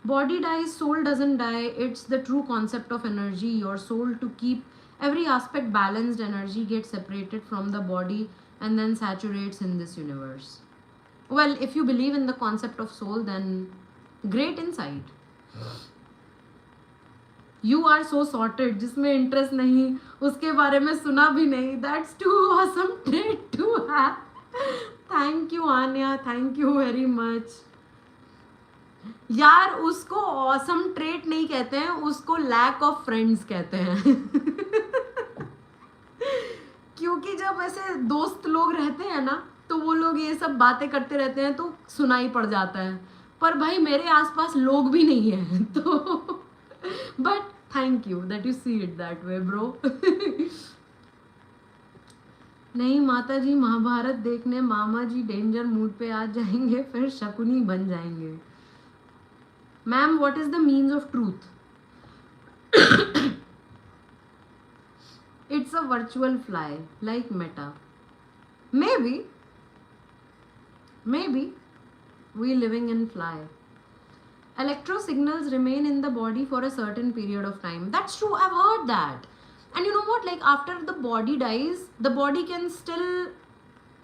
Body dies, soul doesn't die. It's the true concept of energy. Your soul, to keep every aspect balanced, energy gets separated from the body and then saturates in this universe. Well, if you believe in the concept of soul, then great insight. You are so sorted. जिसमें interest नहीं, उसके बारे में सुना भी नहीं. That's too awesome trait to have. Thank you, Anya. Thank you very much. यार उसको ऑसम ट्रेट नहीं कहते हैं, उसको लैक ऑफ फ्रेंड्स कहते हैं. क्योंकि जब ऐसे दोस्त लोग रहते हैं ना, तो वो लोग ये सब बातें करते रहते हैं तो सुनाई पड़ जाता है. पर भाई मेरे आसपास लोग भी नहीं है तो but thank you that you see it that way bro. नहीं माता जी, महाभारत देखने मामा जी डेंजर मूड पे आ जाएंगे, फिर शकुनी बन जाएंगे. Ma'am, what is the means of truth? It's a virtual fly, like Meta. Maybe we living in fly. Electro signals remain in the body for a certain period of time. That's true, I've heard that. And you know what, like after the body dies, the body can still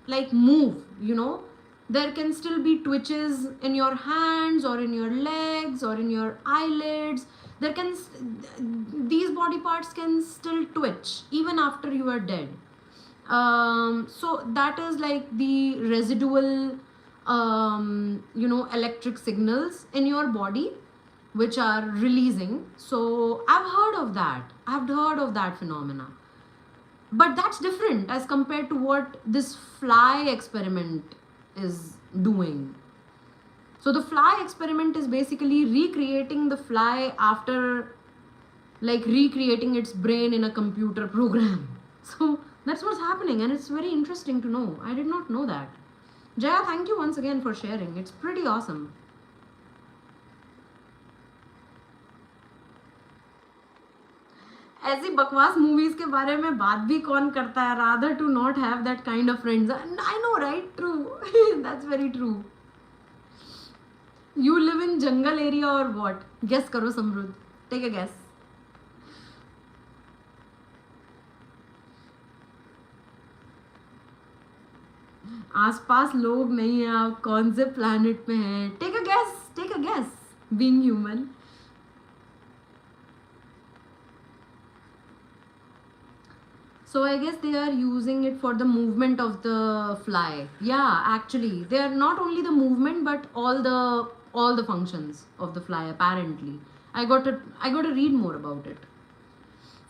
like move, you know. There can still be twitches in your hands or in your legs or in your eyelids. These body parts can still twitch even after you are dead. So that is like the residual electric signals in your body which are releasing. So I've heard of that phenomena, but that's different as compared to what this fly experiment is doing. So the fly experiment is basically recreating the fly after like recreating its brain in a computer program. So that's what's happening, and it's very interesting to know. I did not know that. Jaya, thank you once again for sharing. It's pretty awesome. ऐसी बकवास movies के बारे में बात भी कौन करता है? Rather to not have that kind of friends. I know right, true. That's very true. You live in jungle area और व्हाट? गेस करो समृद्ध, टेक अ गेस. आसपास लोग नहीं है, आप कौन से प्लैनेट पे हैं? Take a guess. Being human. So I guess they are using it for the movement of the fly. Yeah, actually, they are not only the movement but all the functions of the fly apparently. I got to read more about it.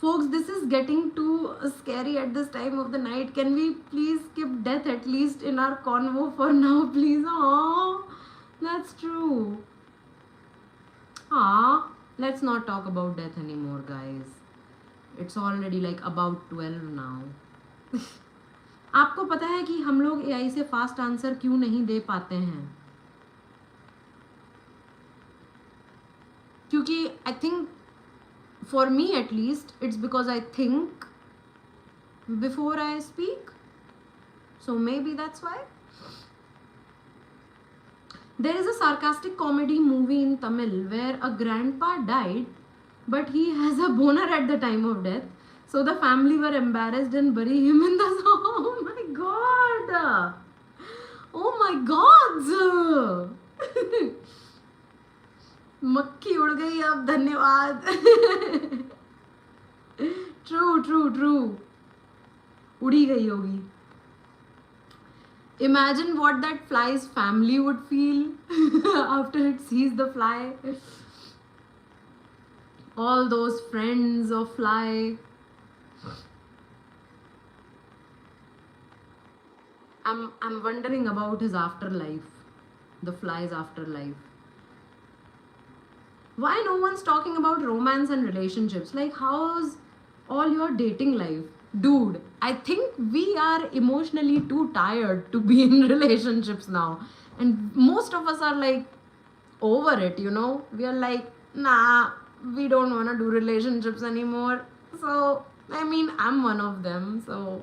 Folks, this is getting too scary at this time of the night. Can we please skip death at least in our convo for now, please? Oh, that's true. Let's not talk about death anymore, guys. It's already like about 12 now. आपको पता है कि हम लोग AI से fast answer क्यों नहीं दे पाते हैं? क्योंकि I think for me at least it's because I think before I speak. So maybe that's why. There is a sarcastic comedy movie in Tamil where a grandpa died, but he has a boner at the time of death. So the family were embarrassed and bury him in the. Oh my god! Oh my god! मक्खी उड़ गई अब, धन्यवाद. True. उड़ी गई होगी. Imagine what that fly's family would feel after it sees the fly. All those friends of fly. I'm wondering about his afterlife. The fly's afterlife. Why no one's talking about romance and relationships? Like, how's all your dating life? Dude, I think we are emotionally too tired to be in relationships now. And most of us are like over it, you know? We are like, nah, we don't want to do relationships anymore. So, I mean, I'm one of them. So,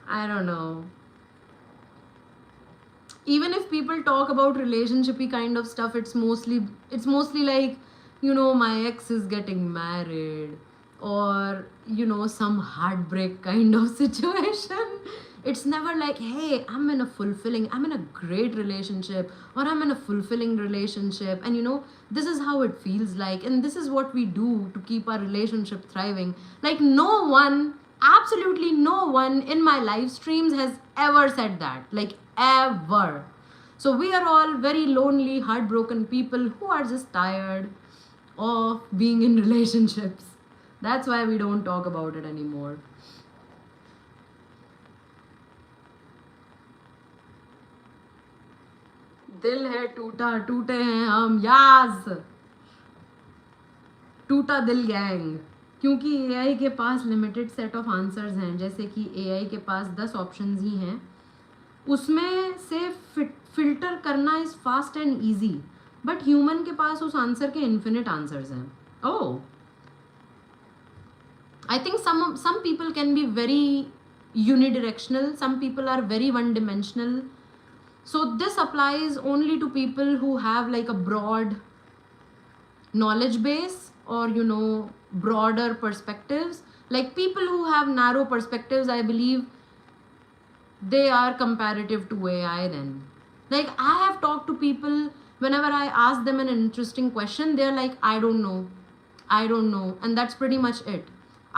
I don't know. Even if people talk about relationshipy kind of stuff, it's mostly like, you know, my ex is getting married, or, you know, some heartbreak kind of situation. It's never like, hey, I'm in a great relationship, or I'm in a fulfilling relationship, and you know, this is how it feels like, and this is what we do to keep our relationship thriving. Like, no one, absolutely no one in my live streams has ever said that, like, ever. So we are all very lonely, heartbroken people who are just tired of being in relationships. That's why we don't talk about it anymore. दिल है टूटा, टूटे हैं हम, यास, टूटा दिल gang. क्योंकि AI के पास लिमिटेड सेट ऑफ आंसर्स हैं. जैसे कि एआई के पास 10 ऑप्शंस ही हैं, उसमें से फिल्टर करना is fast and easy, but human के पास उस आंसर के इन्फिनिट आंसर्स हैं. ओह, I think some people can be very unidirectional, some people are very one dimensional. So this applies only to people who have like a broad knowledge base, or you know, broader perspectives. Like people who have narrow perspectives, I believe they are comparative to AI then. Like I have talked to people, whenever I ask them an interesting question, they're like, I don't know, and that's pretty much it.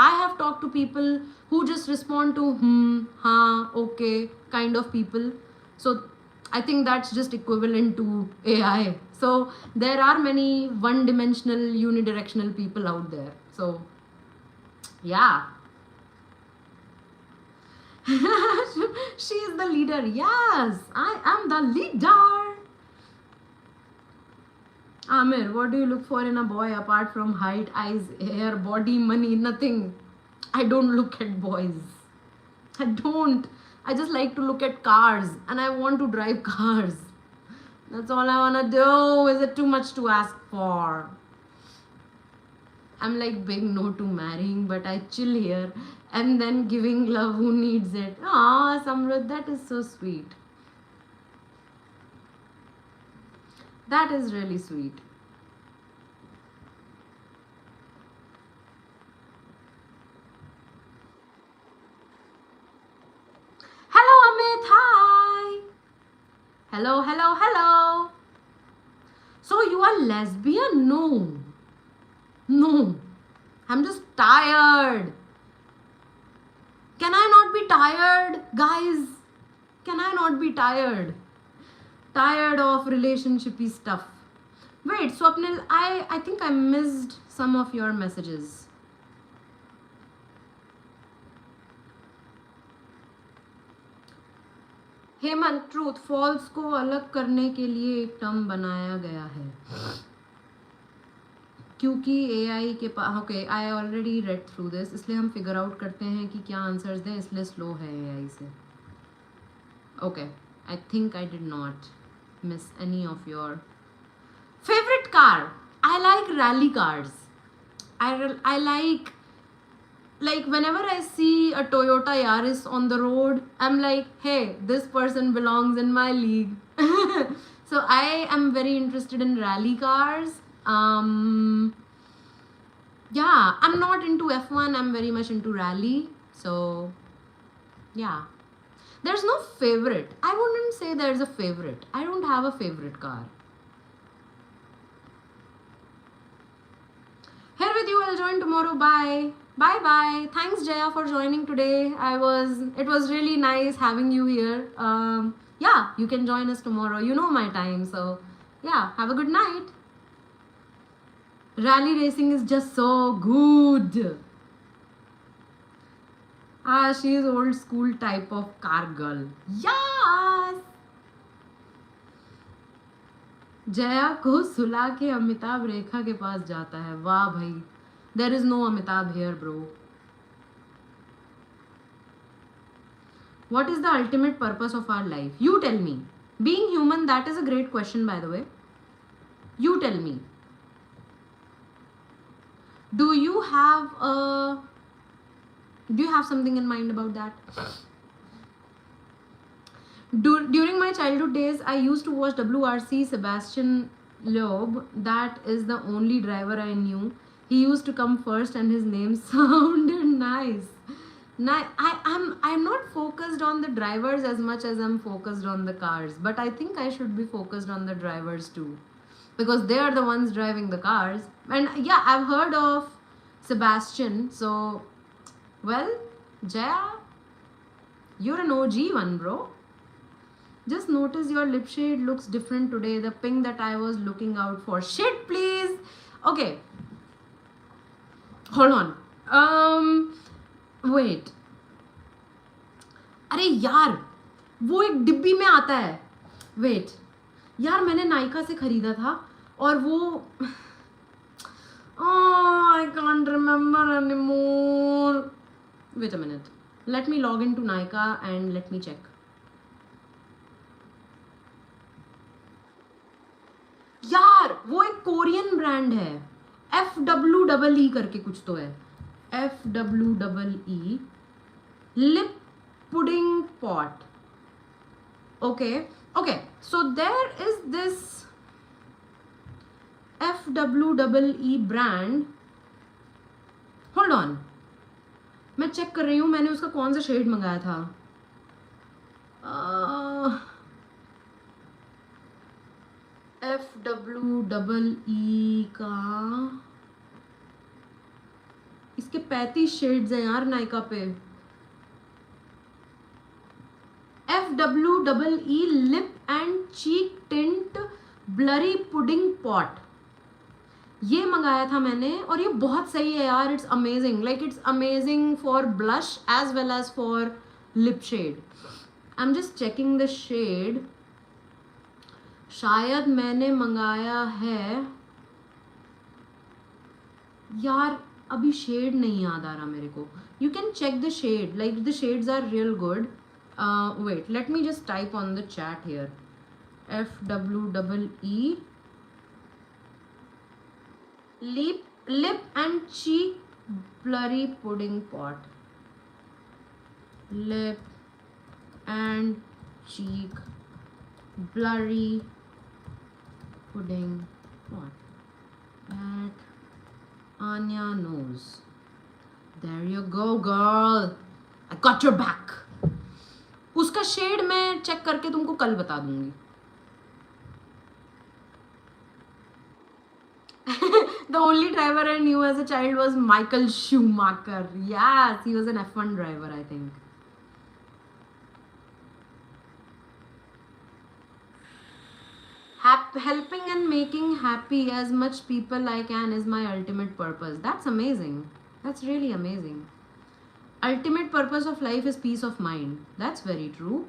I have talked to people who just respond to ha, okay kind of people. So I think that's just equivalent to AI. So there are many one-dimensional, unidirectional people out there. So yeah. She is the leader. Yes, I am the leader. Amir, what do you look for in a boy apart from height, eyes, hair, body, money? Nothing. I don't look at boys. I don't. I just like to look at cars, and I want to drive cars. That's all I want to do. Is it too much to ask for? I'm like big no to marrying, but I chill here and then giving love who needs it. Ah, Samrut, that is so sweet. That is really sweet. Hello, Amit. Hi. Hello. So you are lesbian? No. I'm just tired. Can I not be tired, guys? Can I not be tired? Tired of relationshipy stuff. Wait, Swapnil, I think I missed some of your messages. Hemant, truth false को अलग करने के लिए एक term बनाया गया है, क्योंकि एआई के पास, okay I already read through this, इसलिए हम फिगर आउट करते हैं कि क्या आंसर्स दें, इसलिए स्लो है एआई से. Okay, I think I did not miss any of your favorite car. I like rally cars. I like whenever I see a Toyota Yaris on the road, I'm like, hey, this person belongs in my league. So I am very interested in rally cars. Yeah, I'm not into F1. I'm very much into rally. So yeah, there's no favorite. I wouldn't say there's a favorite. I don't have a favorite car. Here with you, I'll join tomorrow. Bye. Bye bye. Thanks Jaya for joining today. It was really nice having you here. Yeah, you can join us tomorrow. You know my time. So yeah, have a good night. Rally racing is just so good. She is old school type of car girl. Yes. Jaya को सुला के अमिताभ रेखा के पास जाता है. वाह भाई, there is no Amitabh here, bro. What is the ultimate purpose of our life? You tell me. Being human, that is a great question, by the way. You tell me. Do you have something in mind about that? During my childhood days, I used to watch WRC Sebastian Loeb. That is the only driver I knew. He used to come first and his name sounded nice. I'm not focused on the drivers as much as I'm focused on the cars. But I think I should be focused on the drivers too, because they are the ones driving the cars. And yeah, I've heard of Sebastian. So, well, Jaya, you're an OG one, bro. Just notice your lip shade looks different today. The pink that I was looking out for. Shit, please. Okay. Hold on. Wait. अरे यार, वो एक डिब्बी में आता है. Wait. यार मैंने नायका से खरीदा था और वो I can't remember anymore. Wait a minute. Let me log into Nykaa and let me check. यार वो एक कोरियन ब्रांड है. FWEE करके कुछ तो है. FWEE lip pudding pot. Okay. So there is this FWEE brand. Hold on. मैं check कर रही हूँ मैंने उसका कौन सा शेड मंगाया था. FWEE का इसके 35 शेड्स हैं यार नायका पे. FWEE lip and cheek tint blurry pudding pot. ये मंगाया था मैंने और ये बहुत सही है यार. It's amazing. Like it's amazing for blush as well as for lip shade. I am just checking the shade. शायद मैंने मंगाया है यार, अभी शेड नहीं याद आ रहा मेरे को. You can check the shade. Like the shades are real good. Wait, let me just type on the chat here. FWEE lip and cheek blurry pudding pot. Lip and cheek blurry pudding pot. That Anya knows. There you go, girl. I got your back. उसका shade मैं check करके तुमको कल बता दूंगी. The only driver I knew as a child was Michael Schumacher. Yes, he was an F1 driver, I think. Helping and making happy as much people I can is my ultimate purpose. That's amazing. That's really amazing. Ultimate purpose of life is peace of mind. That's very true.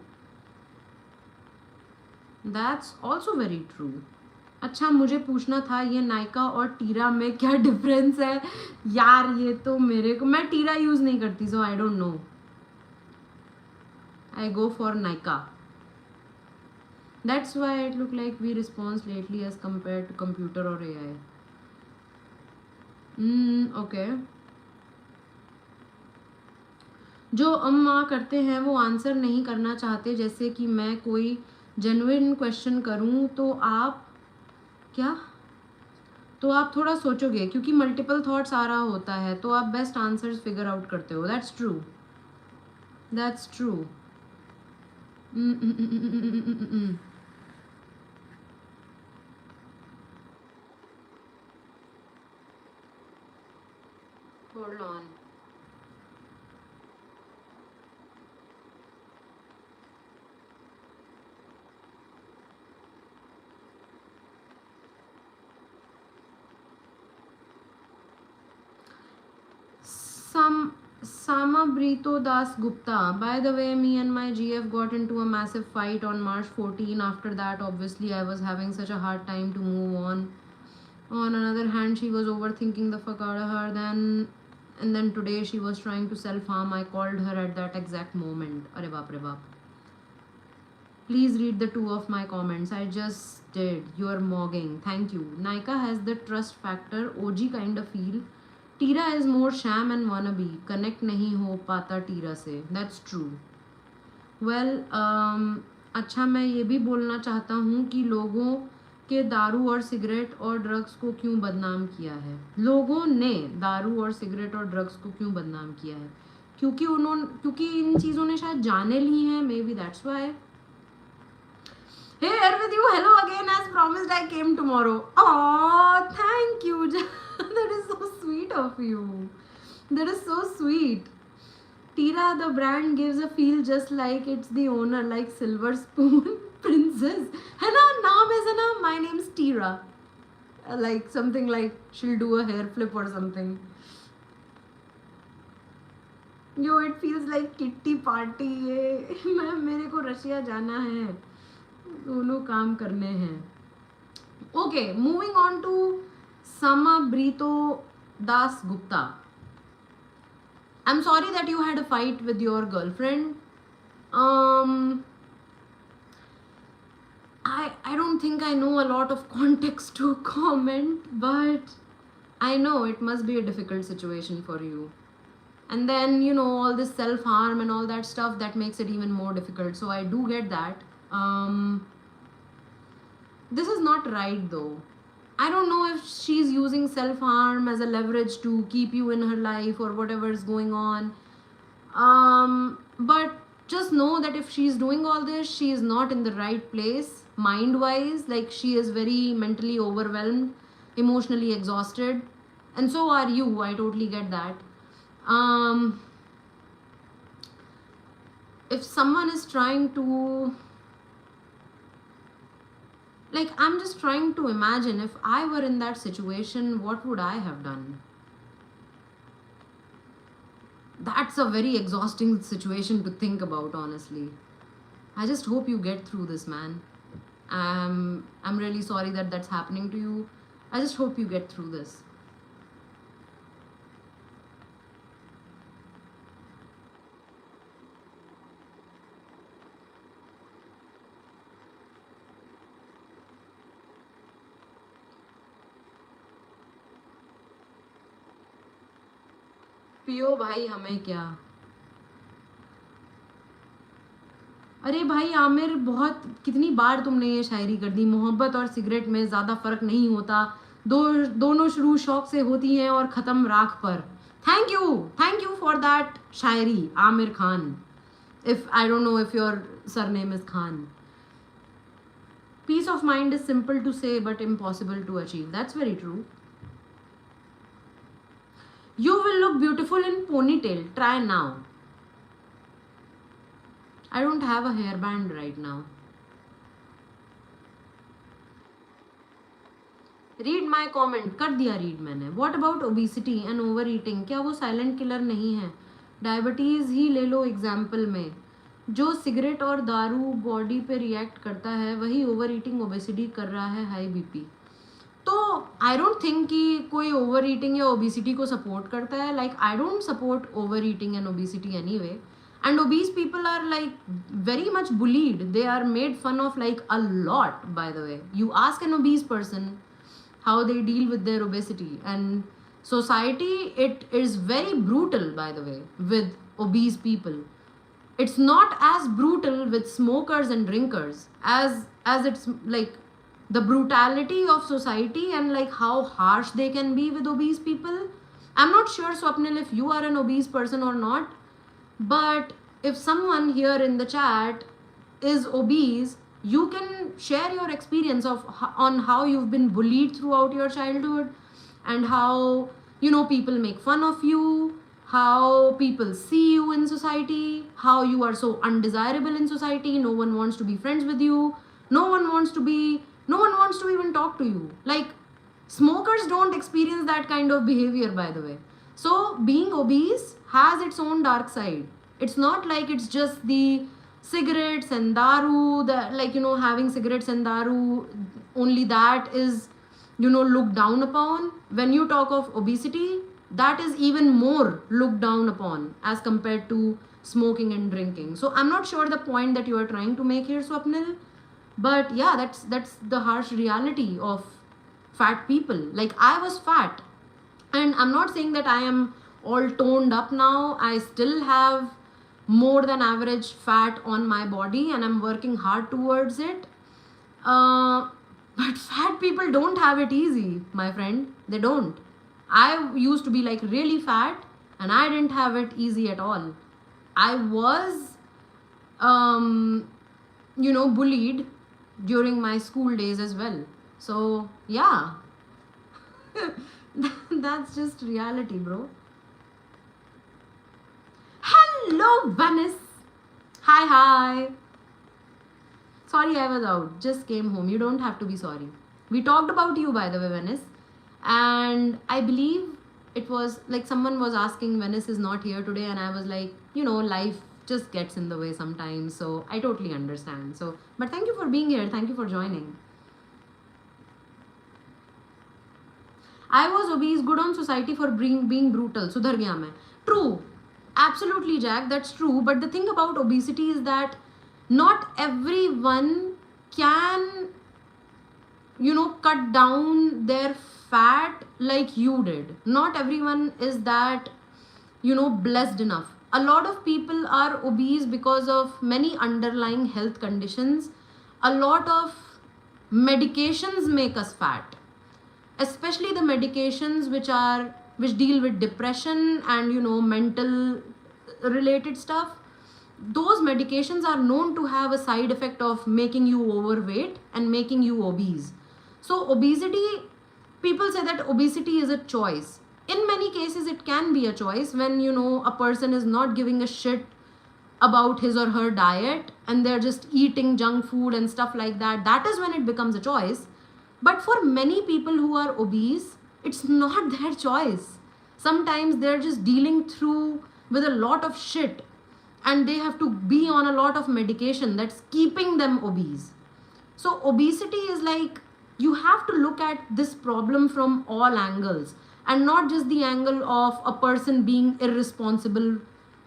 That's also very true. अच्छा, मुझे पूछना था ये नायका और टीरा में क्या difference है यार. ये तो मेरे को, मैं टीरा यूज नहीं करती, so I don't know. I go for Nykaa. That's why it look like we response lately as compare to computer और AI. ओके. जो अम्मा करते हैं वो आंसर नहीं करना चाहते, जैसे कि मैं कोई जेन्युइन क्वेश्चन करूँ तो आप क्या, तो आप थोड़ा सोचोगे क्योंकि मल्टीपल थॉट्स आ रहा होता है, तो आप बेस्ट आंसर्स फिगर आउट करते हो. That's true, that's true. Hold on. Samabrito Das Gupta. By the way, me and my GF got into a massive fight on March 14. After that, obviously, I was having such a hard time to move on. On another hand, she was overthinking the fuck out of her. And then today she was trying to self-harm. I called her at that exact moment. Arre baap re baap. Please read the two of my comments. I just did. You're mogging. Thank you. Naika has the trust factor. OG kind of feel. टीरा is more sham and wannabe. Connect नहीं हो पाता टीरा से. That's true. Well, अच्छा, मैं ये भी बोलना चाहता हूँ कि लोगों के दारू और सिगरेट और ड्रग्स को क्यों बदनाम किया है. लोगों ने दारू और सिगरेट और ड्रग्स को क्यों बदनाम किया है? क्योंकि इन चीज़ों ने शायद जाने ली हैं. May be that's why. Hey, here with you. Hello again. As promised, I came tomorrow. Oh, thank you. That is so sweet of you. That is so sweet. Tira, the brand, gives a feel just like it's the owner, like Silver Spoon Princess. है ना, नाम ऐसा ना. My name's Tira. Like something like she'll do a hair flip or something. Yo, it feels like kitty party. मेरे को Russia जाना है. दोनों काम करने हैं. Okay, moving on to Samabrito Das Gupta. I am sorry that you had a fight with your girlfriend. I don't think I know a lot of context to comment, but I know it must be a difficult situation for you. And then, all this self-harm and all that stuff, that makes it even more difficult. So I do get that. This is not right though. I don't know if she's using self-harm as a leverage to keep you in her life or whatever is going on. But just know that if she's doing all this, she is not in the right place mind-wise. Like, she is very mentally overwhelmed, emotionally exhausted, and so are you. I totally get that. If someone is trying to, like, I'm just trying to imagine if I were in that situation, what would I have done? That's a very exhausting situation to think about, honestly. I just hope you get through this, man. I'm really sorry that that's happening to you. I just hope you get through this. पियो भाई, हमें क्या. अरे भाई आमिर, बहुत कितनी बार तुमने ये शायरी कर दी. मोहब्बत और सिगरेट में ज़्यादा फ़र्क नहीं होता. दोनों शुरू शौक से होती हैं और ख़त्म राख पर. Thank you for that Shayari, Aamir Khan. If I don't know if your surname is Khan. Peace of mind is simple to say but impossible to achieve. That's very true. You will look beautiful in ponytail. Try now. I don't have a hairband right now. Read my comment. कर दिया read मैंने. What about obesity and overeating? क्या वो silent killer नहीं है? Diabetes ही ले लो example में. जो सिगरेट और दारू बॉडी पे रिएक्ट करता है वही ओवर ईटिंग ओबेसिटी कर रहा है, हाई बीपी. तो आई डोंट थिंक कि कोई ओवर ईटिंग या ओबेसिटी को सपोर्ट करता है. Like, I don't support over eating and obesity any way. And obese people are like very much bullied. They are made fun of like a lot, by the way. You ask an obese person how they deal with their obesity, and society, it is very brutal, by the way, with obese people. it's not as brutal with smokers and drinkers as it's like the brutality of society and like how harsh they can be with obese people. I'm not sure, Swapnil, if you are an obese person or not, but if someone here in the chat is obese, you can share your experience of on how you've been bullied throughout your childhood, and how people make fun of you, how people see you in society, how you are so undesirable in society, no one wants to be friends with you, no one wants to even talk to you. Like, smokers don't experience that kind of behavior, by the way. So being obese has its own dark side. It's not like it's just the cigarettes and daru, that like having cigarettes and daru, only that is looked down upon. When you talk of obesity, that is even more looked down upon as compared to smoking and drinking. So I'm not sure the point that you are trying to make here, Swapnil, but yeah, that's the harsh reality of fat people. Like, I was fat, and I'm not saying that I am all toned up now. I still have more than average fat on my body, and I'm working hard towards it. But fat people don't have it easy, my friend. They don't. I used to be like really fat, and I didn't have it easy at all. I was bullied during my school days as well. So yeah, that's just reality, bro. Hello, Venice. Hi. Sorry, I was out. Just came home. You don't have to be sorry. We talked about you, by the way, Venice. And I believe it was like someone was asking, Venice is not here today. And I was like, life just gets in the way sometimes. So I totally understand. So, but thank you for being here. Thank you for joining. I was obese, good on society for being brutal. Sudhar gaya main. True. Absolutely, Jack. That's true. But the thing about obesity is that not everyone can, cut down their fat like you did. Not everyone is that, blessed enough. A lot of people are obese because of many underlying health conditions. A lot of medications make us fat, especially the medications which deal with depression and mental related stuff. Those medications are known to have a side effect of making you overweight and making you obese. So obesity, people say that obesity is a choice. In many cases it can be a choice when a person is not giving a shit about his or her diet and they're just eating junk food and stuff like that. That is when it becomes a choice. But for many people who are obese, it's not their choice. Sometimes they're just dealing through with a lot of shit, and they have to be on a lot of medication that's keeping them obese. So obesity is like, you have to look at this problem from all angles, and not just the angle of a person being irresponsible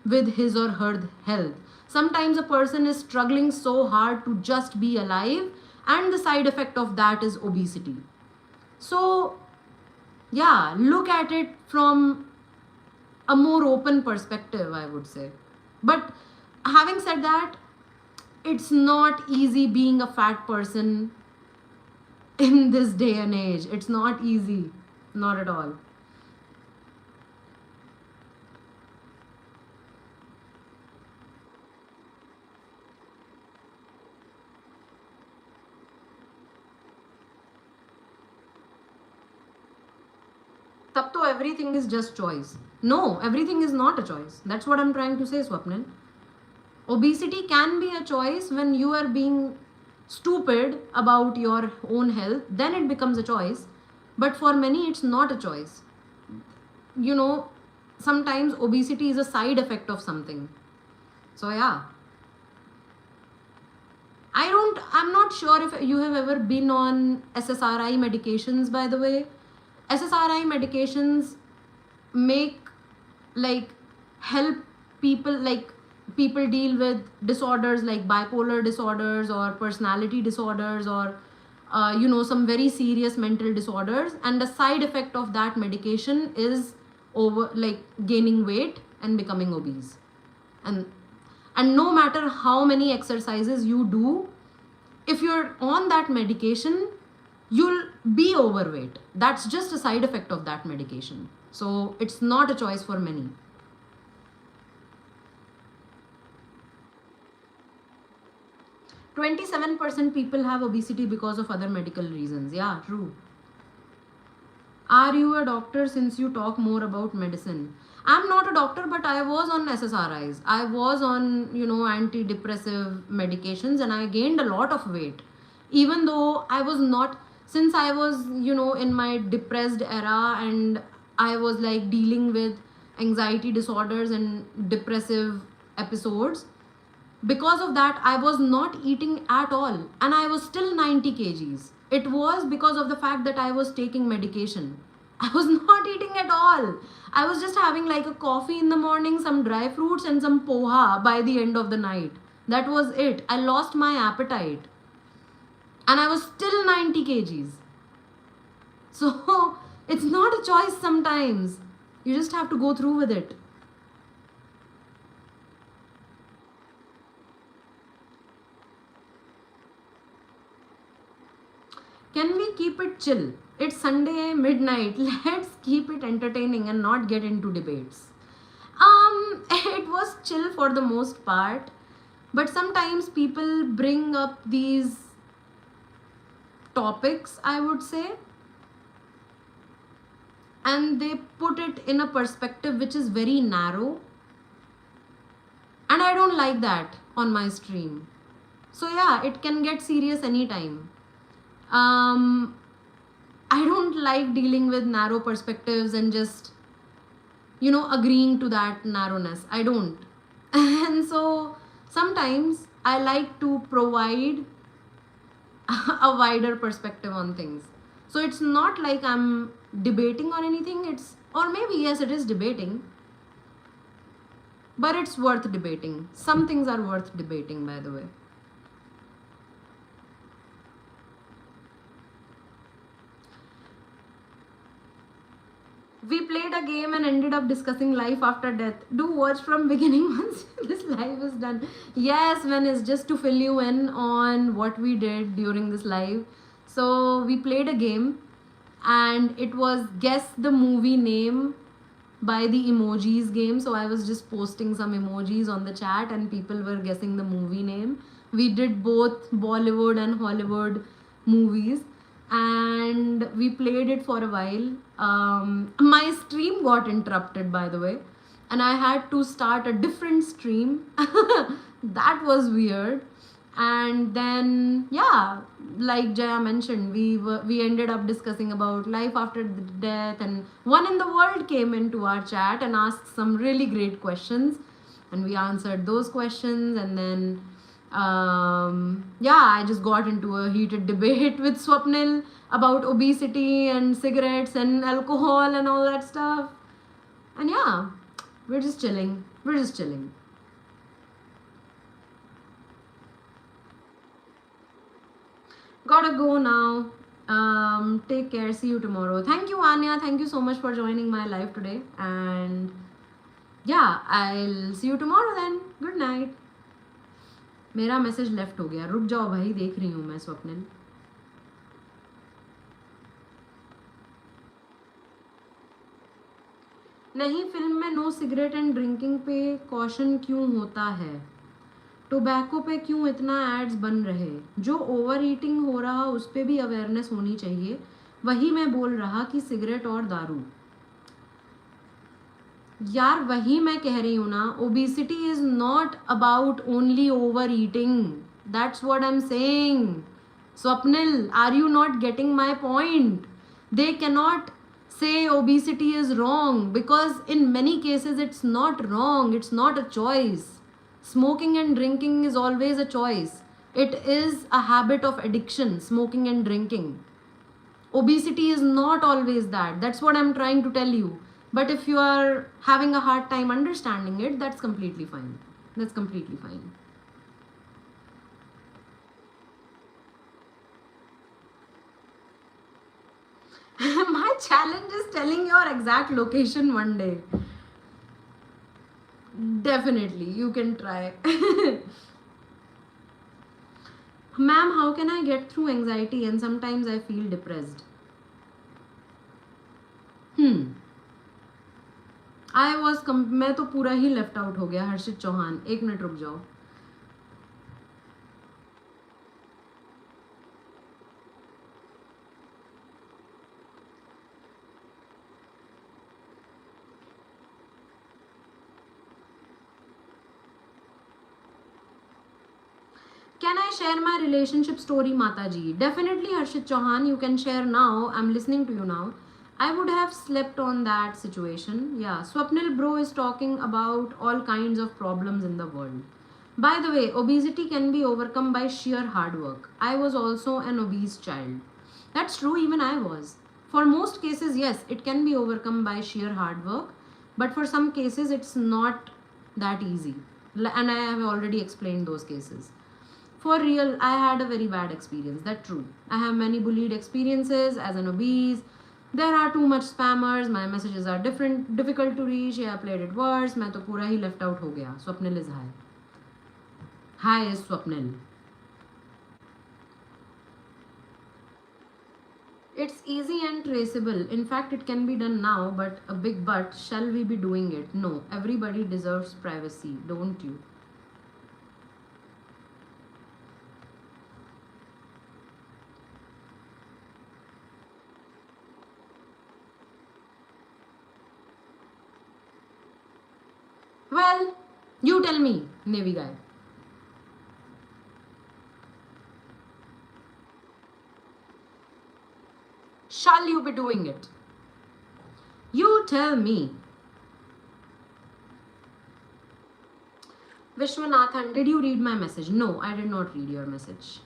with his or her health. Sometimes a person is struggling so hard to just be alive, and the side effect of that is obesity. So yeah, look at it from a more open perspective, I would say. But having said that, it's not easy being a fat person in this day and age. It's not easy, not at all. तब तो everything is just choice. No, everything is not a choice. That's what I'm trying to say, Swapnil. Obesity can be a choice when you are being stupid about your own health. Then it becomes a choice. But for many, it's not a choice. Sometimes obesity is a side effect of something. So yeah. I'm not sure if you have ever been on SSRI medications, by the way. SSRI medications help people deal with disorders like bipolar disorders or personality disorders or some very serious mental disorders, and the side effect of that medication is gaining weight and becoming obese. And And no matter how many exercises you do, if you're on that medication, you'll be overweight. That's just a side effect of that medication. So it's not a choice for many. 27% people have obesity because of other medical reasons. Yeah, true. Are you a doctor since you talk more about medicine? I'm not a doctor, but I was on SSRIs. I was on, antidepressive medications, and I gained a lot of weight. Even though I was not, since I was, in my depressed era, and I was like dealing with anxiety disorders and depressive episodes, because of that I was not eating at all, and I was still 90 kgs. It was because of the fact that I was taking medication. I was not eating at all. I was just having like a coffee in the morning, some dry fruits, and some poha by the end of the night. That was it. I lost my appetite, and I was still 90 kgs. So it's not a choice sometimes. You just have to go through with it. Can we keep it chill? It's Sunday midnight. Let's keep it entertaining and not get into debates. It was chill for the most part, but sometimes people bring up these topics, I would say, and they put it in a perspective which is very narrow, and I don't like that on my stream. So yeah, it can get serious anytime. I don't like dealing with narrow perspectives and just, agreeing to that narrowness. I don't. And so sometimes I like to provide a wider perspective on things. So it's not like I'm debating or anything. Or maybe, yes, it is debating. But it's worth debating. Some things are worth debating, by the way. We played a game and ended up discussing life after death. Do watch from beginning once this live is done. Yes, when it's just to fill you in on what we did during this live. So we played a game, and it was guess the movie name by the emojis game. So I was just posting some emojis on the chat, and people were guessing the movie name. We did both Bollywood and Hollywood movies, and we played it for a while. My stream got interrupted, by the way, and I had to start a different stream. That was weird. And then, yeah, like Jaya mentioned, we ended up discussing about life after the death, and one in the world came into our chat and asked some really great questions, and we answered those questions. And then yeah, I just got into a heated debate with Swapnil about obesity and cigarettes and alcohol and all that stuff. And yeah, we're just chilling. Gotta go now. Take care. See you tomorrow. Thank you, Anya. Thank you so much for joining my live today. And yeah, I'll see you tomorrow then. Good night. मेरा message left हो गया. रुक जाओ भाई, देख रही हूँ मैं स्वप्निल. नहीं, फिल्म में नो सिगरेट एंड ड्रिंकिंग पे कॉशन क्यों होता है? टोबैको पे क्यों इतना एड्स बन रहे? जो ओवर ईटिंग हो रहा उस पर भी अवेयरनेस होनी चाहिए. वही मैं बोल रहा कि सिगरेट और दारू. यार वही मैं कह रही हूँ ना, obesity is not about only over eating. That's what I am saying. Swapnil, are you not getting my point? They cannot say obesity is wrong, because in many cases it's not wrong. It's not a choice. Smoking and drinking is always a choice. It is a habit of addiction, smoking and drinking. Obesity is not always that. That's what I'm trying to tell you. But if you are having a hard time understanding it, that's completely fine. That's completely fine. My challenge is telling your exact location one day. Definitely, you can try. Ma'am, how can I get through anxiety and sometimes I feel depressed? मैं तो पूरा ही left out हो गया. हर्षित चौहान, एक minute रुक जाओ. Can I share my relationship story, Mataji? Definitely, Harshit Chauhan, you can share now. I'm listening to you now. I would have slept on that situation. Yeah, Swapnil bro is talking about all kinds of problems in the world. By the way, obesity can be overcome by sheer hard work. I was also an obese child. That's true, even I was. For most cases, yes, it can be overcome by sheer hard work. But for some cases, it's not that easy. And I have already explained those cases. For real, I had a very bad experience. That's true. I have many bullied experiences as an obese. There are too much spammers. My messages are difficult to reach. Yeah, I played it worse. मैं तो पूरा ही left out हो गया. Swapnil is high. Hi is Swapnil. It's easy and traceable. In fact, it can be done now, but a big but. Shall we be doing it? No. Everybody deserves privacy, don't you? Well, you tell me, Navy guy. Shall you be doing it? You tell me. Vishwanathan, did you read my message? No, I did not read your message.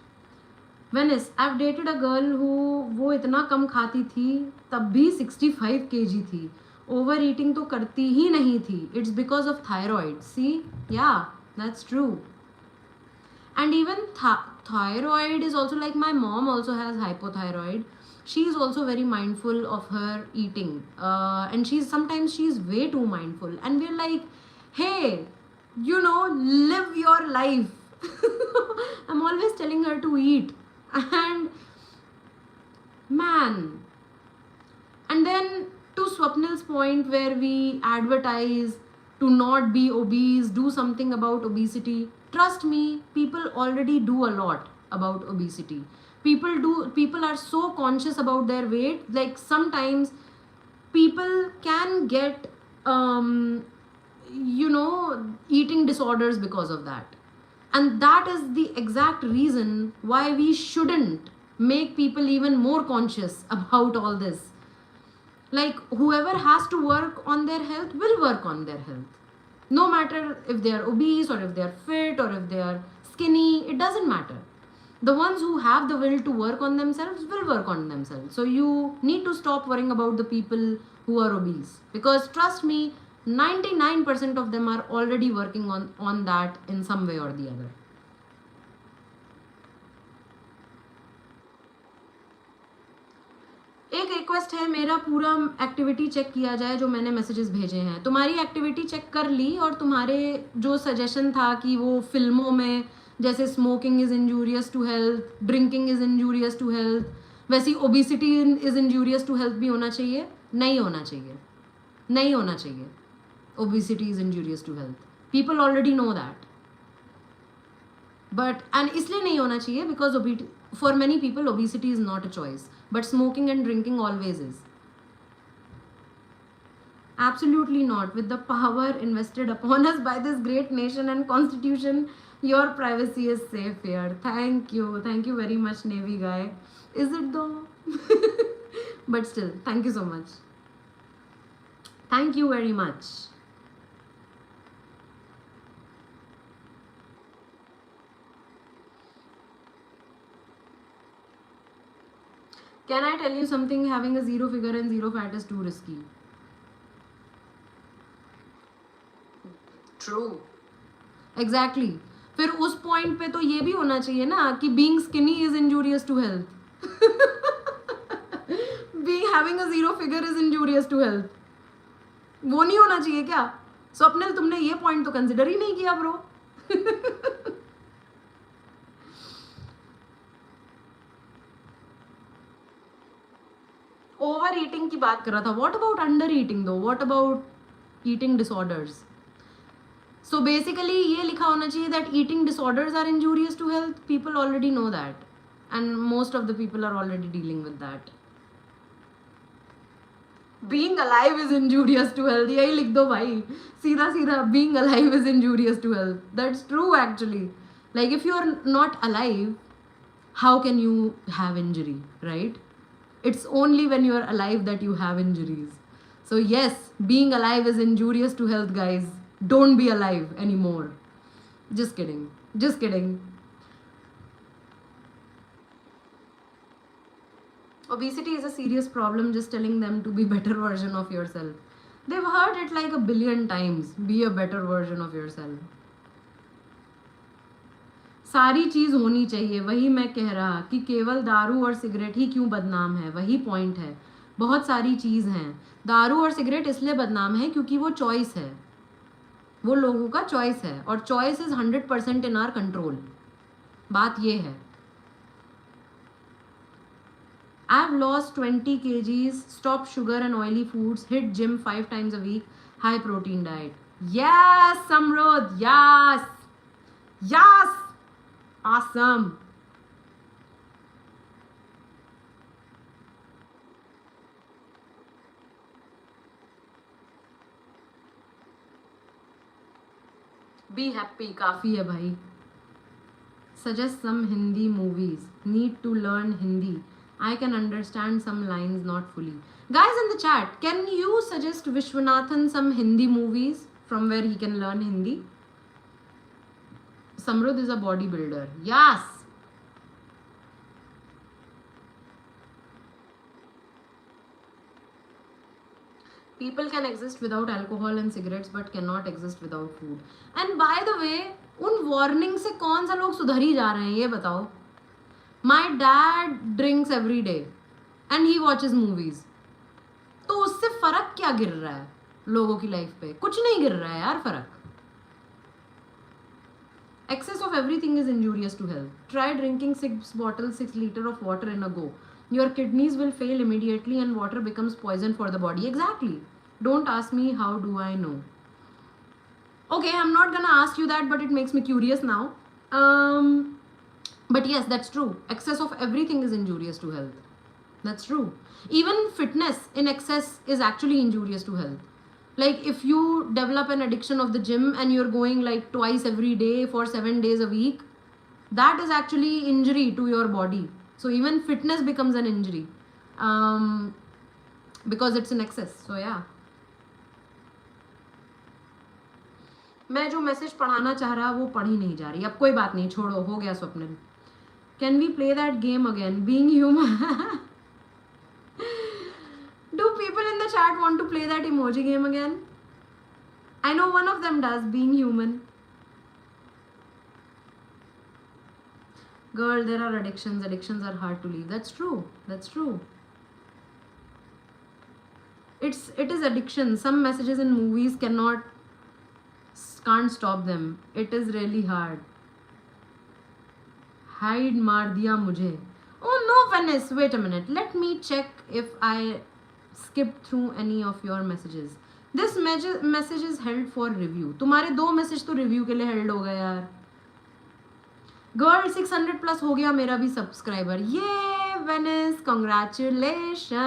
Venice, I've dated a girl who वो इतना कम खाती थी तब भी 65 kg थी. Over eating तो करती ही नहीं थी. It's because of thyroid. See? Yeah, that's true. And even thyroid is also like my mom also has hypothyroid. She's also very mindful of her eating. And sometimes she's way too mindful. And we're like, hey, live your life. I'm always telling her to eat. And man, and then to Swapnil's point where we advertise to not be obese, do something about obesity. Trust me, people already do a lot about obesity. People are so conscious about their weight. Like sometimes people can get eating disorders because of that. And that is the exact reason why we shouldn't make people even more conscious about all this. Like whoever has to work on their health will work on their health. No matter if they are obese or if they are fit or if they are skinny, it doesn't matter. The ones who have the will to work on themselves will work on themselves. So you need to stop worrying about the people who are obese. Because trust me, 99% of them are already working on that in some way or the other. एक request है, मेरा पूरा activity check किया जाए जो मैंने messages भेजे हैं. तुम्हारी एक्टिविटी चेक कर ली और तुम्हारे जो सजेशन था कि वो फिल्मों में जैसे smoking is injurious to health, drinking is injurious to health, वैसी obesity is injurious to health भी होना चाहिए. नहीं होना चाहिए, नहीं होना चाहिए. Obesity is injurious to health. People already know that. But and इसलिए नहीं होना चाहिए because for many people obesity is not a choice. But smoking and drinking always is. Absolutely not. With the power invested upon us by this great nation and constitution, your privacy is safe here. Thank you. Thank you very much, Navy guy. Is it though? But still, thank you so much. Thank you very much. Can I tell you something? Having a zero figure and zero fat is too risky. True. Exactly. फिर उस point पे तो ये भी होना चाहिए ना कि being skinny is injurious to health. Having a zero figure is injurious to health. वो नहीं होना चाहिए क्या? स्वप्निल तुमने ये पॉइंट तो कंसिडर ही नहीं किया ब्रो. ओवर ईटिंग की बात कर रहा था. What about under eating though? What about eating disorders? So basically ये लिखा होना चाहिए that eating disorders are injurious to health. People already know that and most of the people are already dealing with that. Being alive is injurious to health, यही लिख दो भाई सीधा सीधा. Being alive is injurious to health. That's true actually. Like if you are not alive, how can you have injury, right? It's only when you are alive that you have injuries. So yes, being alive is injurious to health, guys. Don't be alive anymore. Just kidding, just kidding. Obesity is a serious problem. Just telling them to be better version of yourself. They've heard it like a billion times. Be a better version of yourself. सारी चीज होनी चाहिए. वही मैं कह रहा कि केवल दारू और सिगरेट ही क्यों बदनाम है. वही पॉइंट है. बहुत सारी चीज हैं. दारू और सिगरेट इसलिए बदनाम है क्योंकि वो चॉइस है, वो लोगों का चॉइस है, और choice is 100% in our control. बात ये है. I have lost 20 kgs, stop sugar and oily foods, hit gym 5 times a week, high protein diet. Yes Samrodh, yes yes. Awesome. Be happy. काफी है भाई. Suggest some Hindi movies. Need to learn Hindi. I can understand some lines, not fully. Guys in the chat, can you suggest Vishwanathan some Hindi movies from where he can learn Hindi? Samrudh is a bodybuilder. Yes. People can exist without alcohol and cigarettes but cannot exist without food. And by the way, उन warning से कौन सा लोग सुधर ही जा रहे हैं ये बताओ. My dad drinks every day and he watches movies. तो उससे फर्क क्या गिर रहा है लोगों की लाइफ पे? कुछ नहीं गिर रहा है यार फर्क. Excess of everything is injurious to health. Try drinking 6 bottles, 6 liters of water in a go. Your kidneys will fail immediately and water becomes poison for the body. Exactly. Don't ask me how do I know. Okay, I'm not gonna ask you that, but it makes me curious now. But yes, that's true. Excess of everything is injurious to health. That's true. Even fitness in excess is actually injurious to health. Like if you develop an addiction of the gym and you're going like twice every day for 7 days a week, that is actually injury to your body. So even fitness becomes an injury because it's in excess. So yeah. मैं जो message पढ़ाना चाह रहा वो पढ़ ही नहीं जा रही. अब कोई बात नहीं, छोड़ो, हो गया Swapnil. Can we play that game again? Being human. Do people in the chat want to play that emoji game again? I know one of them does. Being human. Girl, there are addictions. Addictions are hard to leave. That's true. That's true. It is addiction. Some messages in movies can't stop them. It is really hard. Hide मार दिया मुझे. Oh no, Venice. Wait a minute. Let me check if I skipped through any of your messages. This message is held for review. तुम्हारे 2 message तो review के लिए held हो गए यार. गर्ल 600 प्लस हो गया मेरा भी सब्सक्राइबर. ये Venice, congratulations.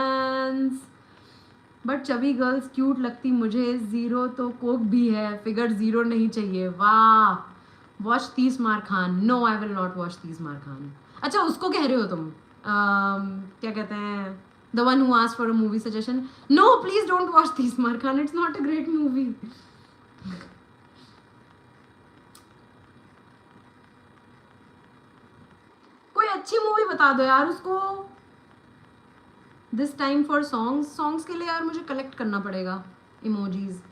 But chubby girls cute लगती मुझे. 0 तो कोक भी है. फिगर 0 नहीं चाहिए. वाह. Watch 30 Maar Khan. No, I will not watch 30 Maar Khan. अच्छा, उसको कह रहे हो तुम? क्या कहते हैं? The one who asked for a movie suggestion. No, please don't watch Tees Mar Khan. It's not a great movie. कोई अच्छी मूवी बता दो यार उसको. This time for songs. Songs के लिए यार मुझे कलेक्ट करना पड़ेगा emojis.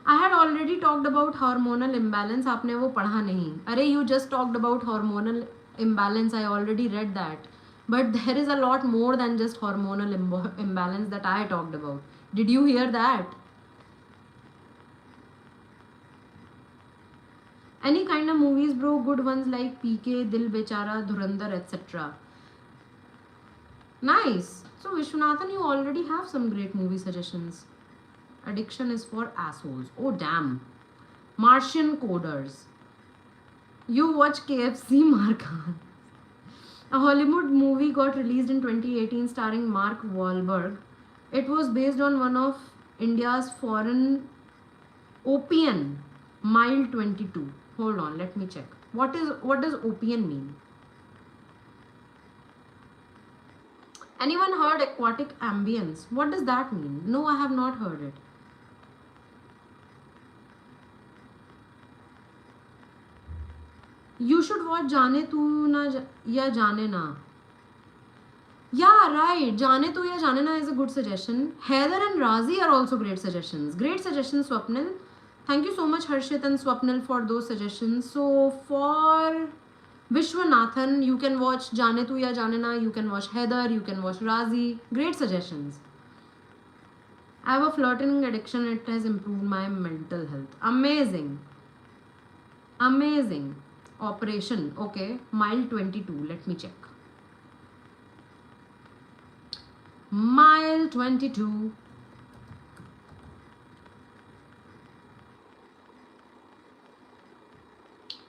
I had already talked about hormonal imbalance. आपने वो पढ़ा नहीं. अरे you just talked about hormonal imbalance. I already read that. But there is a lot more than just hormonal imbalance that I talked about. Did you hear that? Any kind of movies, bro. Good ones like PK, Dil Bechara, Dhurandhar, etc. Nice. So Vishwanathan, you already have some great movie suggestions. Addiction is for assholes. Oh damn. Martian Coders. You watch KFC, Markhan. A Hollywood movie got released in 2018 starring Mark Wahlberg. It was based on one of India's foreign opium, Mile 22. Hold on, let me check. What does opium mean? Anyone heard aquatic ambience? What does that mean? No, I have not heard it. You should watch Jaane Tu Na Ya Jaane Na. Yeah, right. Jaane Tu Ya Jaane Na is a good suggestion. Heather and Razi are also great suggestions. Great suggestions, Swapnil. Thank you so much, Harshit and Swapnil, for those suggestions. So for Vishwanathan, you can watch Jaane Tu Ya Jaane Na. You can watch Heather. You can watch Razi. Great suggestions. I have a flirting addiction. It has improved my mental health. Amazing. Amazing. Operation. Okay. Mile 22. Let me check. Mile 22.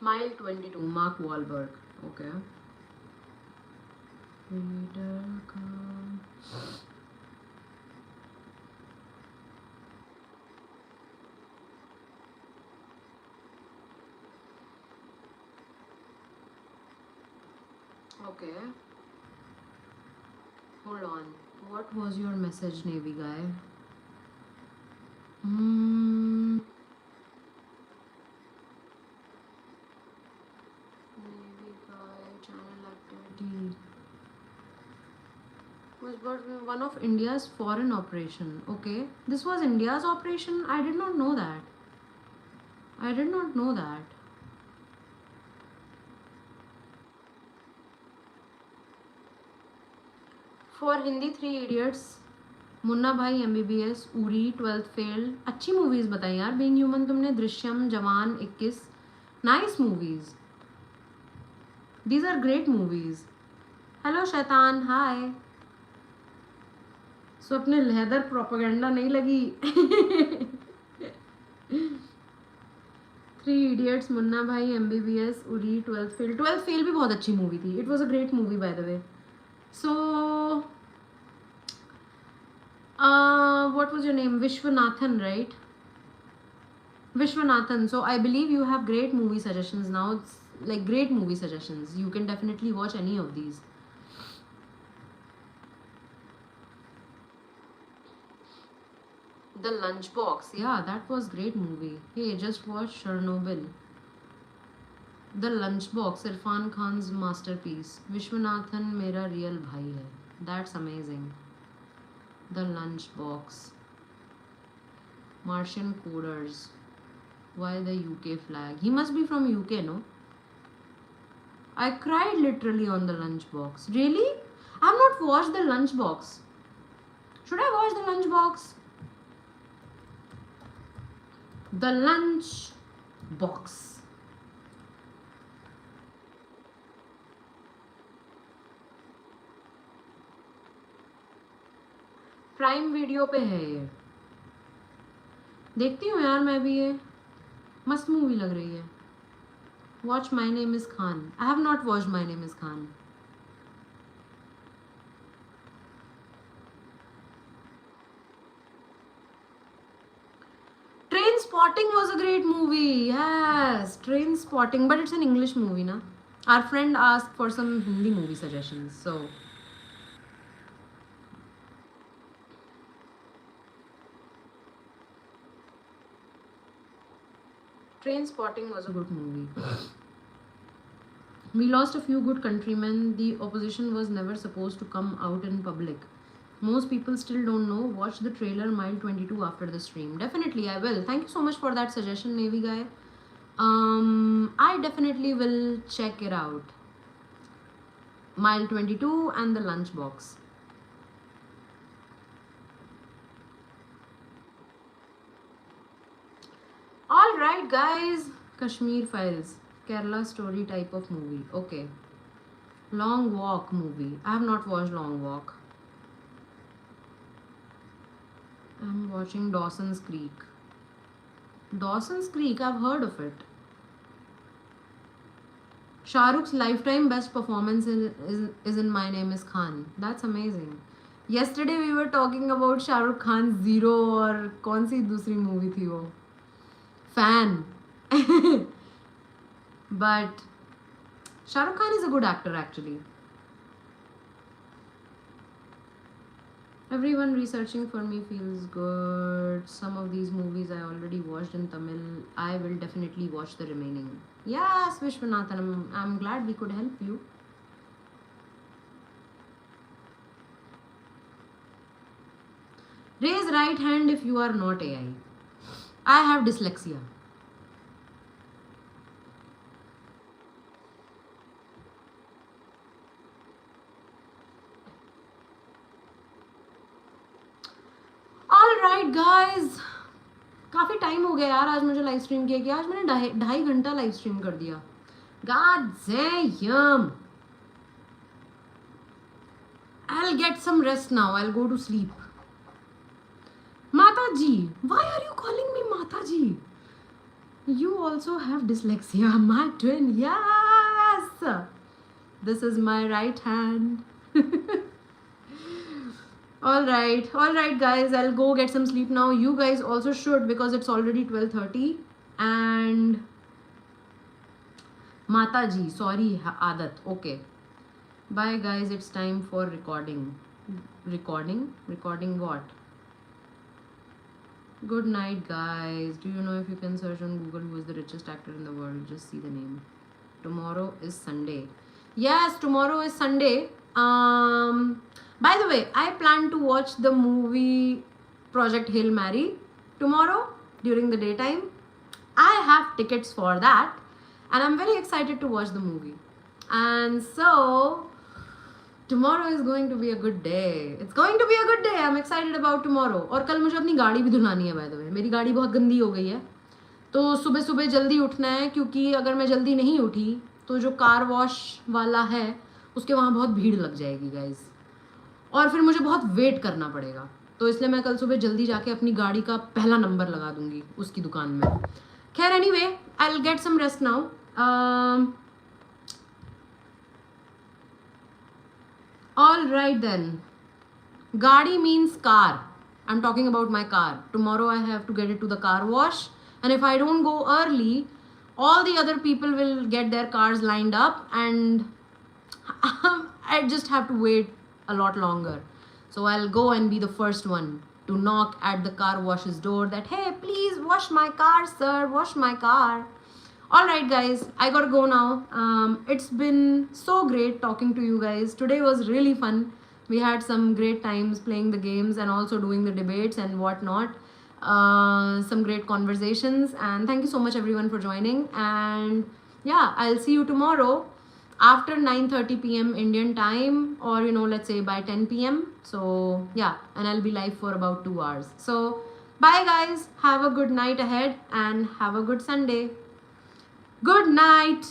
Mile 22. Mark Wahlberg. Okay. Okay. Hold on. What was your message, Navy guy? Navy guy, channel activity. Was one of India's foreign operation. Okay. This was India's operation? I did not know that. I did not know that. For Hindi, 3 Idiots, Munna Bhai, MBBS, Uri, 12th fail. अच्छी movies बताई यार. Being human तुमने, Drishyam, Jawan, 21. Nice movies. These are great movies. Hello Shaitaan, hi. Swapnil, Haider propaganda नहीं लगी. 3 Idiots, Munna Bhai, MBBS, Uri, 12th fail. 12th fail भी बहुत अच्छी movie थी. It was a great movie by the way. So, what was your name? Vishwanathan, right? Vishwanathan. So I believe you have great movie suggestions now. It's like great movie suggestions. You can definitely watch any of these. The Lunchbox. Yeah, that was great movie. Hey, just watch Chernobyl. The Lunchbox, Irfan Khan's masterpiece. Vishwanathan मेरा real भाई है. That's amazing. The Lunchbox. Martian Coders. Why the UK flag? He must be from UK, no? I cried literally on The Lunchbox. Really? I have not watched The Lunchbox. Should I watch The Lunchbox? The Lunchbox. Prime video पे है ये. देखती हूँ यार मैं भी. ये मस्त मूवी लग रही है. Watch my name is Khan. I have not watch my name is Khan. Train Spotting was a great movie. Yes, Train Spotting, but it's an English movie, na? Our friend asked for some Hindi movie suggestions, so. Train Spotting was a good movie. We lost a few good countrymen. The opposition was never supposed to come out in public. Most people still don't know. Watch the trailer Mile 22 after the stream. Definitely, I will. Thank you so much for that suggestion, Navy guy. I definitely will check it out. Mile 22 and the Lunchbox. right, guys. Kashmir Files, Kerala story type of movie. Okay. Long Walk movie. I have not watched Long Walk. I'm watching Dawson's Creek. Dawson's Creek, I've heard of it. Shah Rukh's lifetime best performance is in My Name is Khan. That's amazing. Yesterday we were talking about Shah Rukh Khan's Zero और कौन सी दूसरी movie थी वो? Fan. But Shah Rukh Khan is a good actor actually. Everyone researching for me feels good. Some of these movies I already watched in Tamil. I will definitely watch the remaining. Yes, Vishwanathan, I'm glad we could help you. Raise right hand if you are not AI. I have dyslexia. Alright guys, काफ़ी time हो गया यार आज मुझे live stream किया कि आज मैंने ढाई घंटा लाइव स्ट्रीम कर दिया. God damn. I'll get some rest now. I'll go to sleep. Mataji, why are you calling me Mataji? You also have dyslexia, my twin. Yes. This is my right hand. all right guys, I'll go get some sleep now. You guys also should because it's already 12:30 and Mataji, sorry Adat. Okay, bye guys, it's time for recording what? Good night guys. Do you know if you can search on Google who is the richest actor in the world? Just see the name. Tomorrow is Sunday. Yes, tomorrow is Sunday. By the way, I plan to watch the movie Project Hail Mary tomorrow during the daytime. I have tickets for that and I'm very excited to watch the movie. And so tomorrow is going to be a good day. It's going to be a good day. I'm excited about tomorrow. और कल मुझे अपनी गाड़ी भी धुलानी है by the way. मेरी गाड़ी बहुत गंदी हो गई है. तो सुबह सुबह जल्दी उठना है क्योंकि अगर मैं जल्दी नहीं उठी तो जो कार वॉश वाला है उसके वहाँ बहुत भीड़ लग जाएगी गाइज और फिर मुझे बहुत वेट करना पड़ेगा. तो इसलिए मैं कल सुबह जल्दी जाके अपनी गाड़ी का पहला नंबर लगा दूंगी उसकी दुकान में. खैर anyway, I will get some rest now. All right then. Gaadi means car. I'm talking about my car. Tomorrow I have to get it to the car wash. And if I don't go early, all the other people will get their cars lined up and I just have to wait a lot longer. So I'll go and be the first one to knock at the car wash's door that, hey, please wash my car, sir, wash my car. All right, guys, I gotta go now. It's been so great talking to you guys. Today was really fun. We had some great times playing the games and also doing the debates and whatnot. Some great conversations. And thank you so much, everyone, for joining. And yeah, I'll see you tomorrow after 9:30 p.m. Indian time, or let's say by 10 p.m. So yeah, and I'll be live for about 2 hours. So bye, guys. Have a good night ahead and have a good Sunday. Good night.